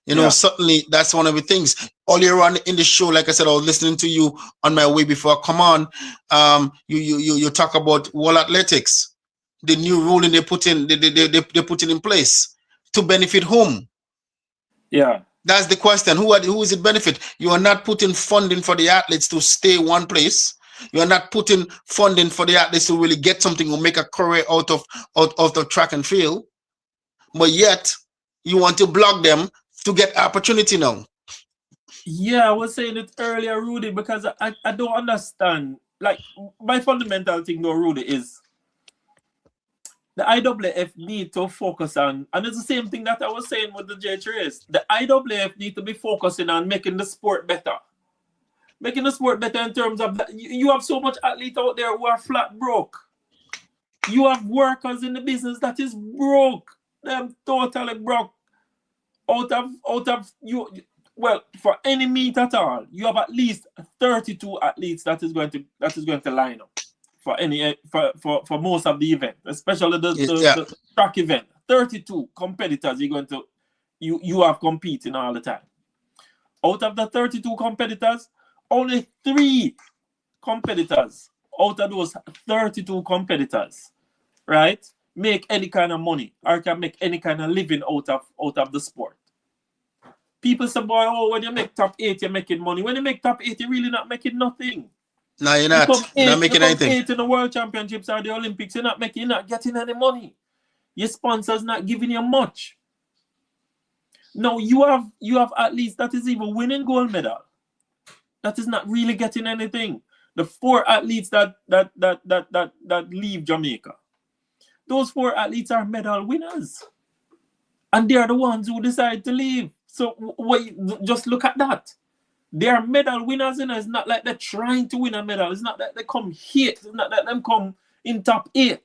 A: yeah,
C: Certainly that's one of the things. Earlier on in the show, like I said, I was listening to you on my way before I come on. You talk about world athletics, the new ruling they put in place to benefit whom?
A: yeah,
C: That's the question. Who is it benefit? You are not putting funding for the athletes to stay one place. You are not putting funding for the athletes to really get something or make a career out of the track and field. But yet you want to block them to get opportunity now.
A: yeah. I was saying it earlier, Rudy, because I don't understand. Like, my fundamental thing, though, Rudy, is The IAAF need to focus on, and it's the same thing that I was saying with the J3s. The IAAF need to be focusing on making the sport better. Making the sport better in terms of that. You have so much athletes out there who are flat broke. You have workers in the business that is broke. Them totally broke. Out of you, well, for any meet at all, you have at least 32 athletes that is going to line up for any for most of the event, especially the track event. 32 competitors you have competing all the time. Out of the 32 competitors, only 3 competitors out of those 32 competitors, right, make any kind of money or can make any kind of living out of the sport. People say, boy, oh, when you make top 8, you're making money. When you make top 8, you're really not making nothing.
C: No, you're not. You're not making anything.
A: 8 in the World Championships or the Olympics, you're not getting any money. Your sponsor's not giving you much. No, you have athletes that is even winning gold medal. That is not really getting anything. The 4 athletes that leave Jamaica, those 4 athletes are medal winners, and they are the ones who decide to leave. So just look at that. They are medal winners, and it's not like they're trying to win a medal. It's not that they come here. It's not that them come in top 8.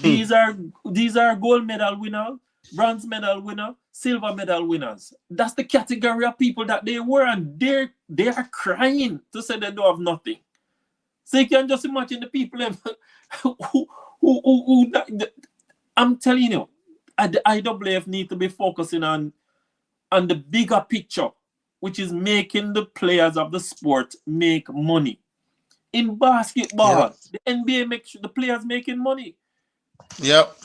A: These are gold medal winners, bronze medal winner, silver medal winners. That's the category of people that they were, and they are crying to say they don't have nothing. So you can just imagine the people who I'm telling you, the IAAF need to be focusing on the bigger picture, which is making the players of the sport make money. In basketball, the NBA makes the players making money.
C: Yep.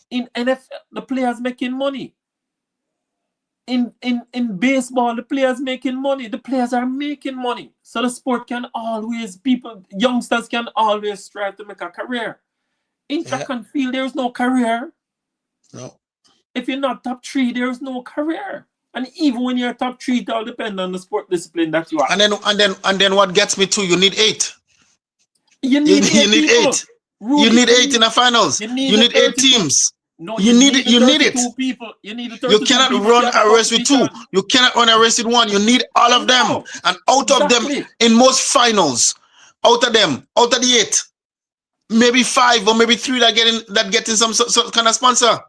A: In NFL, the players making money. In baseball, the players making money. The players are making money. So the sport can always, youngsters can always strive to make a career. In track and field, there's no career.
C: No.
A: If you're not top 3, there's no career. And even when you're top 3, it all depends on the sport discipline that you are.
C: And then what gets me to, you need 8.
A: You need 8. Rudy,
C: you need 8 in the finals. You need 8 teams.
A: No,
C: you need it.
A: People. You need the 32
C: You cannot run a race with 2. You cannot run a race with 1. You need all of them. And out of them, in most finals, out of the 8, maybe 5 or maybe 3 that getting some kind of sponsor.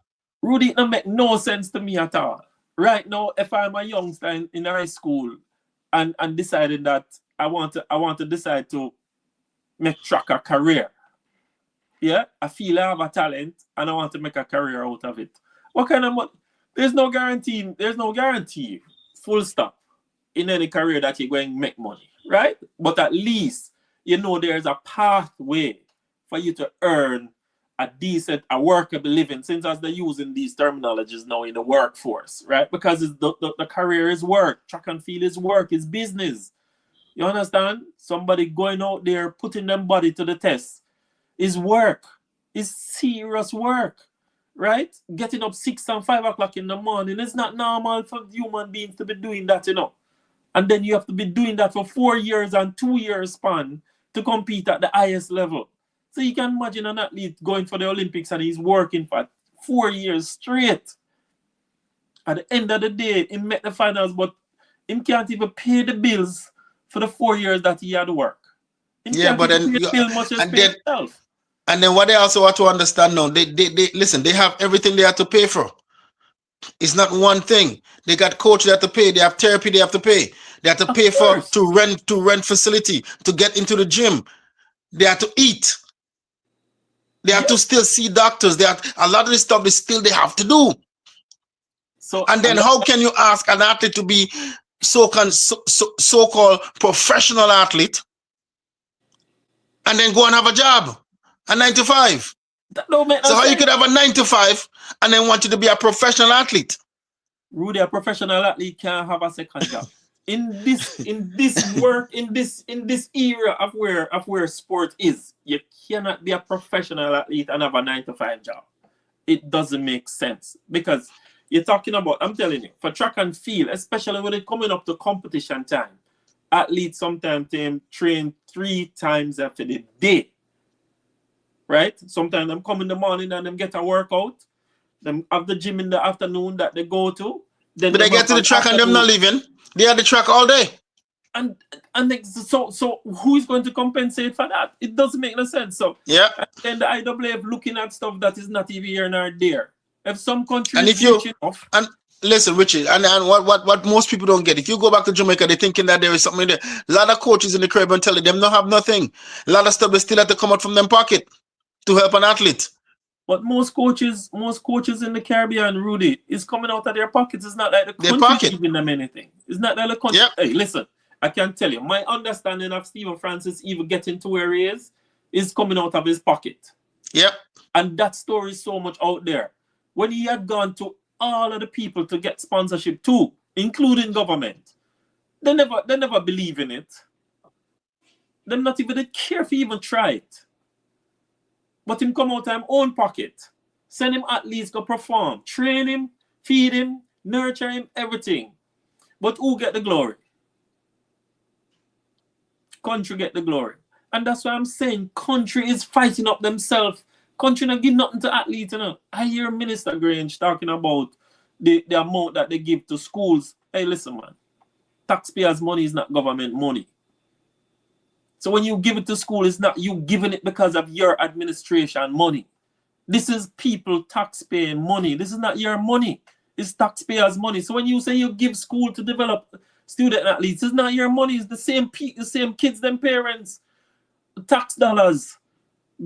A: Rudy, it don't make no sense to me at all. Right now, if I'm a youngster in high school and deciding that I want to decide to make track a career, I feel I have a talent and I want to make a career out of it. What kind of money? There's no guarantee, full stop, in any career that you're going to make money, right? But at least there's a pathway for you to earn a workable living, since as they're using these terminologies now in the workforce, right? Because the career is work, track and field is work, is business. You understand? Somebody going out there putting them body to the test is work, is serious work, right? Getting up 6 and 5 o'clock in the morning, it's not normal for human beings to be doing that, And then you have to be doing that for 4 years and 2 years span to compete at the highest level. So you can imagine an athlete going for the Olympics and he's working for 4 years straight. At the end of the day, he met the finals, but he can't even pay the bills for the 4 years that he had to work.
C: But then and then what they also have to understand now, they listen, they have everything they have to pay for. It's not one thing. They got coach they have to pay, they have therapy they have to pay. They have to pay to rent facility, to get into the gym. They have to eat. They have to still see doctors. They have a lot of this stuff they have to do. So and then how can you ask an athlete to be so-called professional athlete and then go and have a job, a 9 to 5?
A: That don't make no
C: sense. How you could have a 9 to 5 and then want you to be a professional athlete?
A: Rudy, a professional athlete can't have a second job. In this era of where sport is, you cannot be a professional athlete and have a 9 to 5 job. It doesn't make sense, because you're talking about, I'm telling you, for track and field, especially when it's coming up to competition time, athletes sometimes train 3 times after the day. right? Sometimes them come in the morning and them get a workout. Them have the gym in the afternoon that they go to. Then
C: But they get to the track and them not leaving. They are the track all day.
A: And so who is going to compensate for that? It doesn't make no sense. So
C: yeah,
A: and then the IAAF looking at stuff that is not even here nor there. If some countries
C: and if you
A: enough,
C: and listen, Richie, and what most people don't get, if you go back to Jamaica, they're thinking that there is something there. A lot of coaches in the Caribbean tell them not have nothing. A lot of stuff they still have to come out from them pocket to help an athlete.
A: But most coaches in the Caribbean, Rudy, is coming out of their pockets. It's not like the country giving them anything. It's not like the country.
C: Yep.
A: Hey, listen, I can tell you, my understanding of Stephen Francis even getting to where he is coming out of his pocket.
C: Yep.
A: And that story is so much out there. When he had gone to all of the people to get sponsorship too, including government, they never believe in it. They not even care if he even try it. But him come out of his own pocket, send him athletes go perform, train him, feed him, nurture him, everything. But who get the glory? Country get the glory. And that's why I'm saying country is fighting up themselves. Country not give nothing to athletes, you know. I hear Minister Grange talking about the amount that they give to schools. Hey, listen, man. Taxpayers' money is not government money. So when you give it to school, it's not you giving it because of your administration money. This is people taxpaying money. This is not your money. It's taxpayers' money. So when you say you give school to develop student athletes, it's not your money. It's the same kids, them parents, tax dollars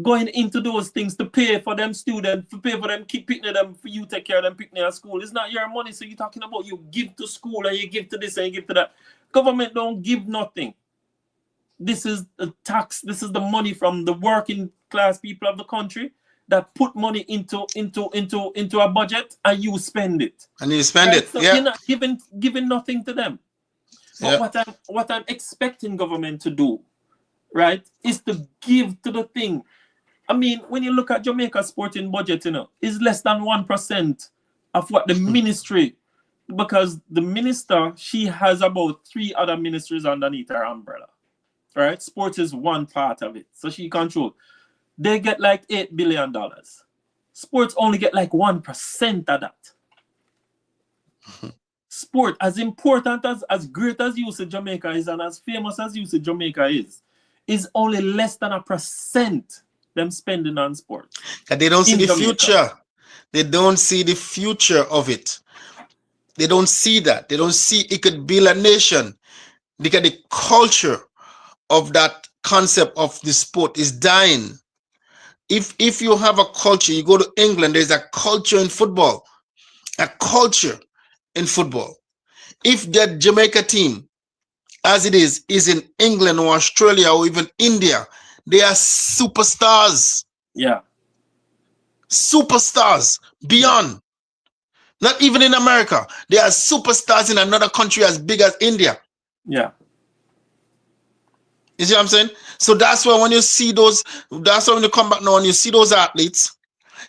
A: going into those things to pay for them students, to pay for them, keep picking them, for you take care of them picking at school. It's not your money. So you're talking about you give to school and you give to this and you give to that. Government don't give nothing. This is the tax. This is the money from the working class people of the country that put money into a budget and you spend it.
C: And you spend
A: right?
C: it.
A: So
C: yeah.
A: You're not giving nothing to them. But what I'm expecting government to do, right, is to give to the thing. I mean, when you look at Jamaica sporting budget, you know, is less than 1% of what the ministry, because the minister, she has about 3 other ministries underneath her umbrella. Right? Sports is one part of it. So she controls. They get like $8 billion. Sports only get like 1% of that. Sport, as important as great as UC Jamaica is and as famous as UC Jamaica is only less than 1% them spending on sport.
C: And they don't see the future. They don't see the future of it. They don't see that. They don't see it could build a nation. Because the culture of that concept of the sport is dying. If you have a culture, you go to England, there's a culture in football. A culture in football. If that Jamaica team, as it is in England or Australia or even India, they are superstars.
A: Yeah.
C: Superstars beyond. Not even in America. They are superstars in another country as big as India.
A: Yeah.
C: You see what I'm saying? So that's why when you see those, that's why when you come back now and you see those athletes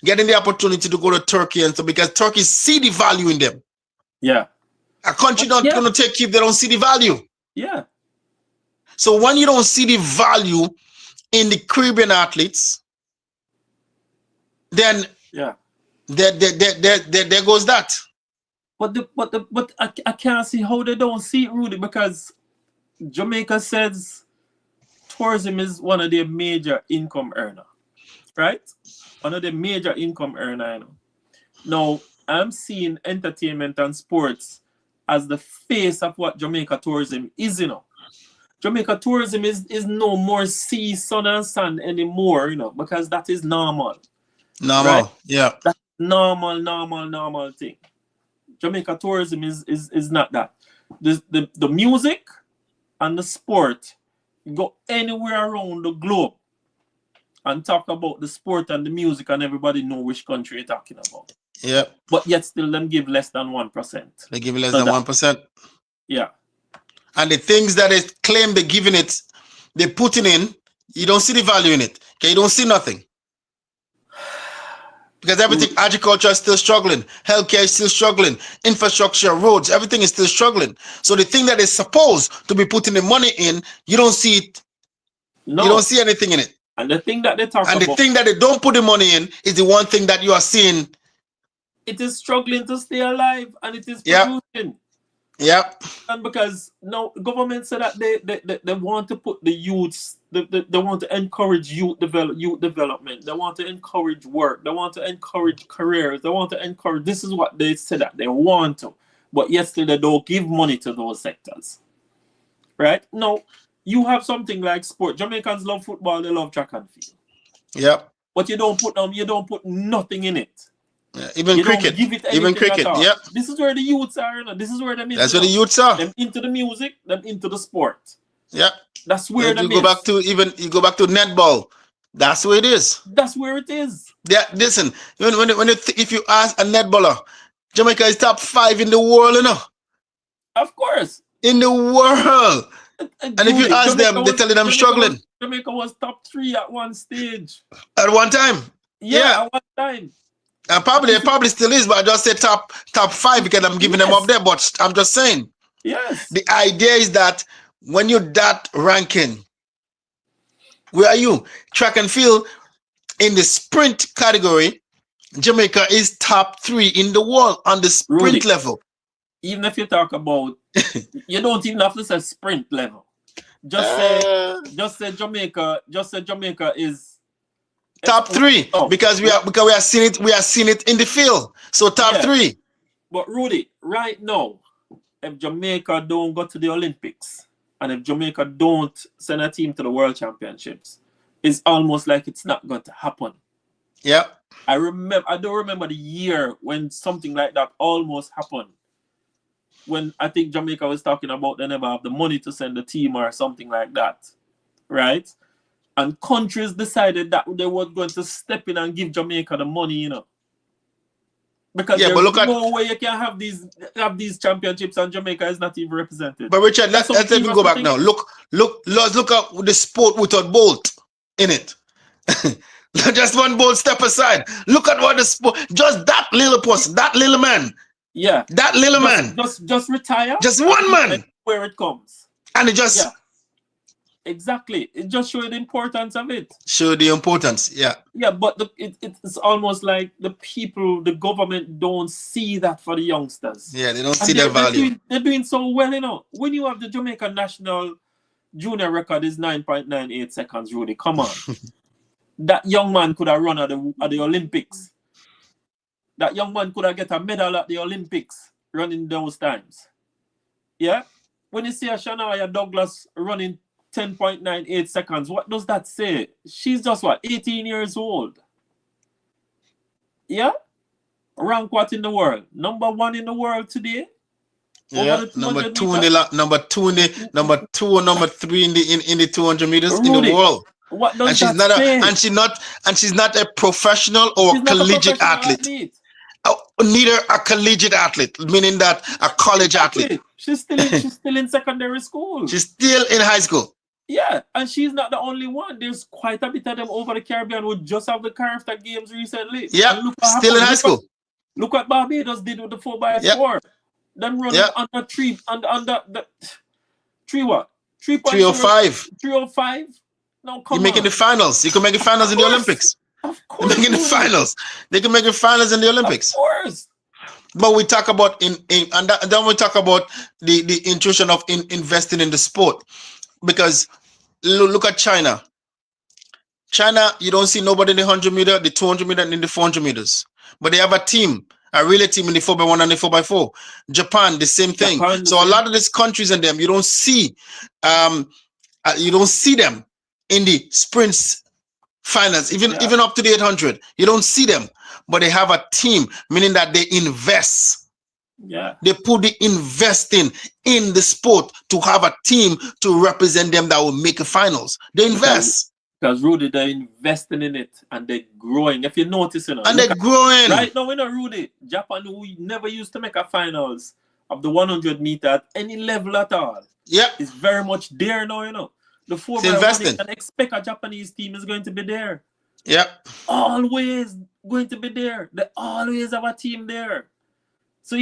C: getting the opportunity to go to Turkey and so because Turkey see the value in them.
A: Yeah.
C: A country not going to take you if they don't see the value.
A: Yeah.
C: So when you don't see the value in the Caribbean athletes, then there goes that.
A: But I can't see how they don't see it, Rudy, because Jamaica says tourism is one of their major income earner, right? One of the major income earner, you know. Now, I'm seeing entertainment and sports as the face of what Jamaica tourism is, you know. Jamaica tourism is no more sea, sun, and sand anymore, you know, because that is normal.
C: Normal, right? Yeah.
A: That's normal thing. Jamaica tourism is not that. The music and the sport, you go anywhere around the globe and talk about the sport and the music and everybody know which country you're talking about.
C: Yeah.
A: But yet still them give less than 1%.
C: They give less than 1%.
A: Yeah.
C: And the things that they claim they're giving it, they're putting in, you don't see the value in it. Okay, you don't see nothing. Because everything, agriculture is still struggling, healthcare is still struggling, infrastructure, roads, everything is still struggling. So the thing that is supposed to be putting the money in, you don't see it. No. You don't see anything in it.
A: And the thing that they talk
C: And
A: about,
C: the thing that they don't put the money in is the one thing that you are seeing.
A: it is struggling to stay alive, and it is
C: Yep.
A: producing.
C: Yep.
A: And because no government said that they want to put the youths, they want to encourage youth development. They want to encourage work. They want to encourage careers. They want to encourage. This is what they said that they want to. But yesterday they don't give money to those sectors. Right? No, you have something like sport. Jamaicans love football. They love track and field.
C: Yep.
A: But you don't put nothing in it.
C: Yeah, even
A: You
C: cricket.
A: don't give it anything
C: Even cricket.
A: at all.
C: Yep.
A: This is where the youths are. You know? This is where them.
C: That's where the youths are.
A: Them into the music. Them into the sport.
C: Yeah.
A: That's where
C: you go back to netball. That's where it is.
A: That's where it is.
C: Yeah. Listen, if you ask a netballer, Jamaica is top 5 in the world, you know.
A: Of course.
C: In the world. And if you ask them, they tell you I'm struggling.
A: Jamaica was top 3 at one stage.
C: At one time.
A: Yeah. At one time.
C: And probably still is, but I just say top 5 because I'm giving them up there. But I'm just saying.
A: Yes.
C: The idea is that when you're that ranking, where are you? Track and field in the sprint category, Jamaica is top 3 in the world on the sprint level.
A: Even if you talk about, you don't even have to say sprint level. Just say Jamaica is
C: top 3 because we are seeing it in the field. So top 3.
A: But Rudy, right now, if Jamaica don't go to the Olympics and if Jamaica don't send a team to the World Championships, it's almost like it's not going to happen.
C: Yeah.
A: I don't remember the year when something like that almost happened. When I think Jamaica was talking about they never have the money to send a team or something like that. Right? And countries decided that they were going to step in and give Jamaica the money, you know. Because there's no way you can have these championships and Jamaica is not even represented.
C: But Richard, let's even go back now. Let's look at the sport without Bolt in it. Just one Bolt step aside. Look at what the sport, just that little person, that little man.
A: Yeah.
C: That little man.
A: Just retire.
C: Just one man.
A: Where it comes.
C: And it just...
A: Yeah. Exactly. It just showed the importance of it.
C: Show the importance, yeah.
A: Yeah, but it's almost like the government don't see that for the youngsters.
C: Yeah, they don't see their value.
A: They're doing so well, you know. When you have the Jamaican national junior record is 9.98 seconds, Rudy. Come on. That young man could have run at the Olympics. That young man could have get a medal at the Olympics running those times. Yeah? When you see a Shania Douglas running 10.98 seconds, what does that say? She's just 18 years old. Yeah? Rank what in the world? Number 1 in the world today?
C: Yeah, number 2 or number 3 in the 200 meters Rudy, in the world.
A: What does that say?
C: And she's not a professional or collegiate athlete. Neither a collegiate athlete, meaning that a college athlete.
A: She's still in secondary school.
C: She's still in high school.
A: Yeah, and she's not the only one. There's quite a bit of them over the Caribbean who just have the character games recently.
C: Yeah, still in high school.
A: Look what Barbados did with the 4x4. Then running under 3 what?
C: 305.
A: 305. No, come
C: You're making the finals. You can make the finals in the Olympics.
A: Of course.
C: They're making the finals. They can make the finals in the Olympics.
A: Of course.
C: But we talk about then we talk about the intrusion of investing in the sport. Because look at China. China, you don't see nobody in the 100 meter, the 200 meter, and in the 400 meters. But they have a team, a relay team in the 4x1 and the 4x4. Japan, the same thing. So a lot of these countries and them, you don't see them in the sprints finals, even up to the 800. You don't see them, but they have a team, meaning that they invest.
A: Yeah,
C: they put the investing in the sport to have a team to represent them that will make the finals. They invest.
A: Because Rudy, they're investing in it and they're growing. If you notice, you know,
C: and they're growing.
A: Right now, Rudy, Japan, we never used to make a finals of the 100 meter at any level at all.
C: Yeah.
A: It's very much there now, you know. The 4x1, you can expect a Japanese team is going to be there.
C: Yeah.
A: Always going to be there. They always have a team there. So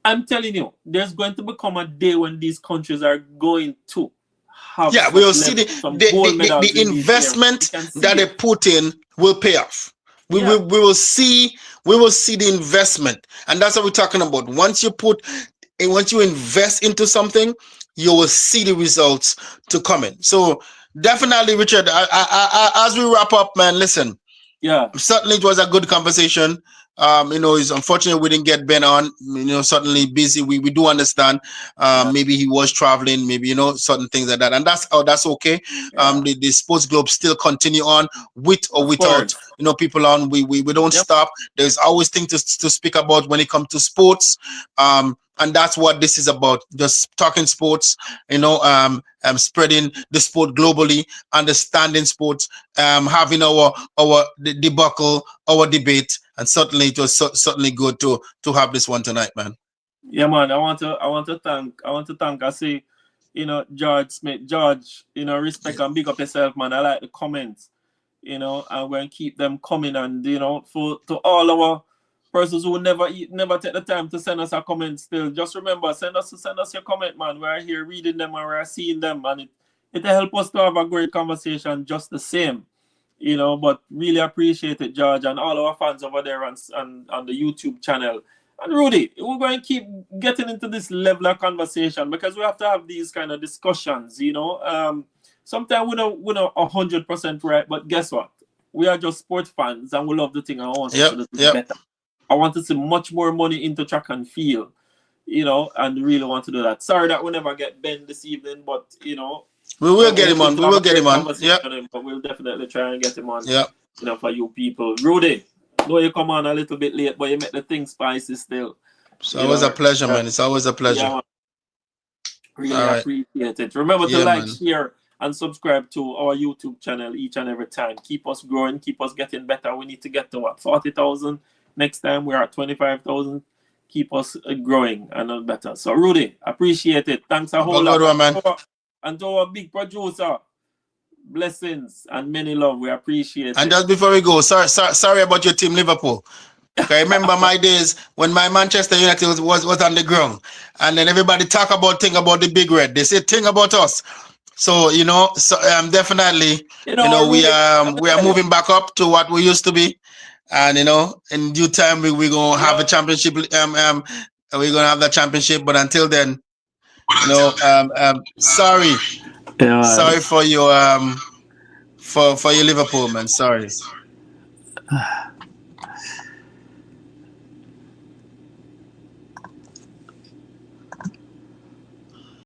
A: I'm telling you, there's going to become a day when these countries are going to have
C: Yeah, we will see
A: some gold medals
C: the
A: in these games.
C: investment
A: We can see
C: that they
A: it.
C: put in will pay off. We will see the investment, and that's what we're talking about. Once you invest into something, you will see the results to come in. So definitely, Richard, as we wrap up, man, listen.
A: Yeah.
C: Certainly, it was a good conversation. It's unfortunate we didn't get Ben on. Certainly busy. We do understand. Maybe he was traveling. Maybe certain things like that, and that's okay. The Sports Globe still continue on with or without people on. We don't stop. There's always things to speak about when it comes to sports. And that's what this is about. Just talking sports. Spreading the sport globally, understanding sports, having our debacle, our debate, and certainly it was certainly good to have this one tonight, man.
A: Yeah, man. I want to thank. I say, George Smith, George. Respect and big up yourself, man. I like the comments. And we're gonna keep them coming, and to all our persons who never take the time to send us a comment still, just remember, send us your comment, man. We're here reading them and we're seeing them, and it'll help us to have a great conversation just the same. But really appreciate it, George, and all our fans over there on the YouTube channel. And Rudy, we're going to keep getting into this level of conversation because we have to have these kind of discussions, Sometimes we're not 100% right, but guess what? We are just sport fans and we love the thing and I want to see it better. I want to see much more money into track and field, and really want to do that. Sorry that we never get Ben this evening, but we
C: will get him on. We will get him on.
A: Yeah. But we'll definitely try and get him on.
C: Yeah.
A: For you people. Rudy, know you come on a little bit late, but you make the thing spicy still.
C: It's always a pleasure, man. It's always a pleasure.
A: Yeah, really appreciate it. Remember to like, share, and subscribe to our YouTube channel each and every time. Keep us growing, keep us getting better. We need to get to 40,000. Next time we're at 25,000. Keep us growing and better. So Rudy, appreciate it. Thanks a whole lot,
C: man.
A: And to our big producer, blessings and many love. We appreciate it.
C: And just before we go, sorry about your team, Liverpool. I remember my days when my Manchester United was on the ground, and then everybody think about the big red. They say think about us. So definitely, we are moving back up to what we used to be, and in due time we're gonna have a championship. We're gonna have the championship, but until then, sorry for your for your Liverpool, man. Sorry.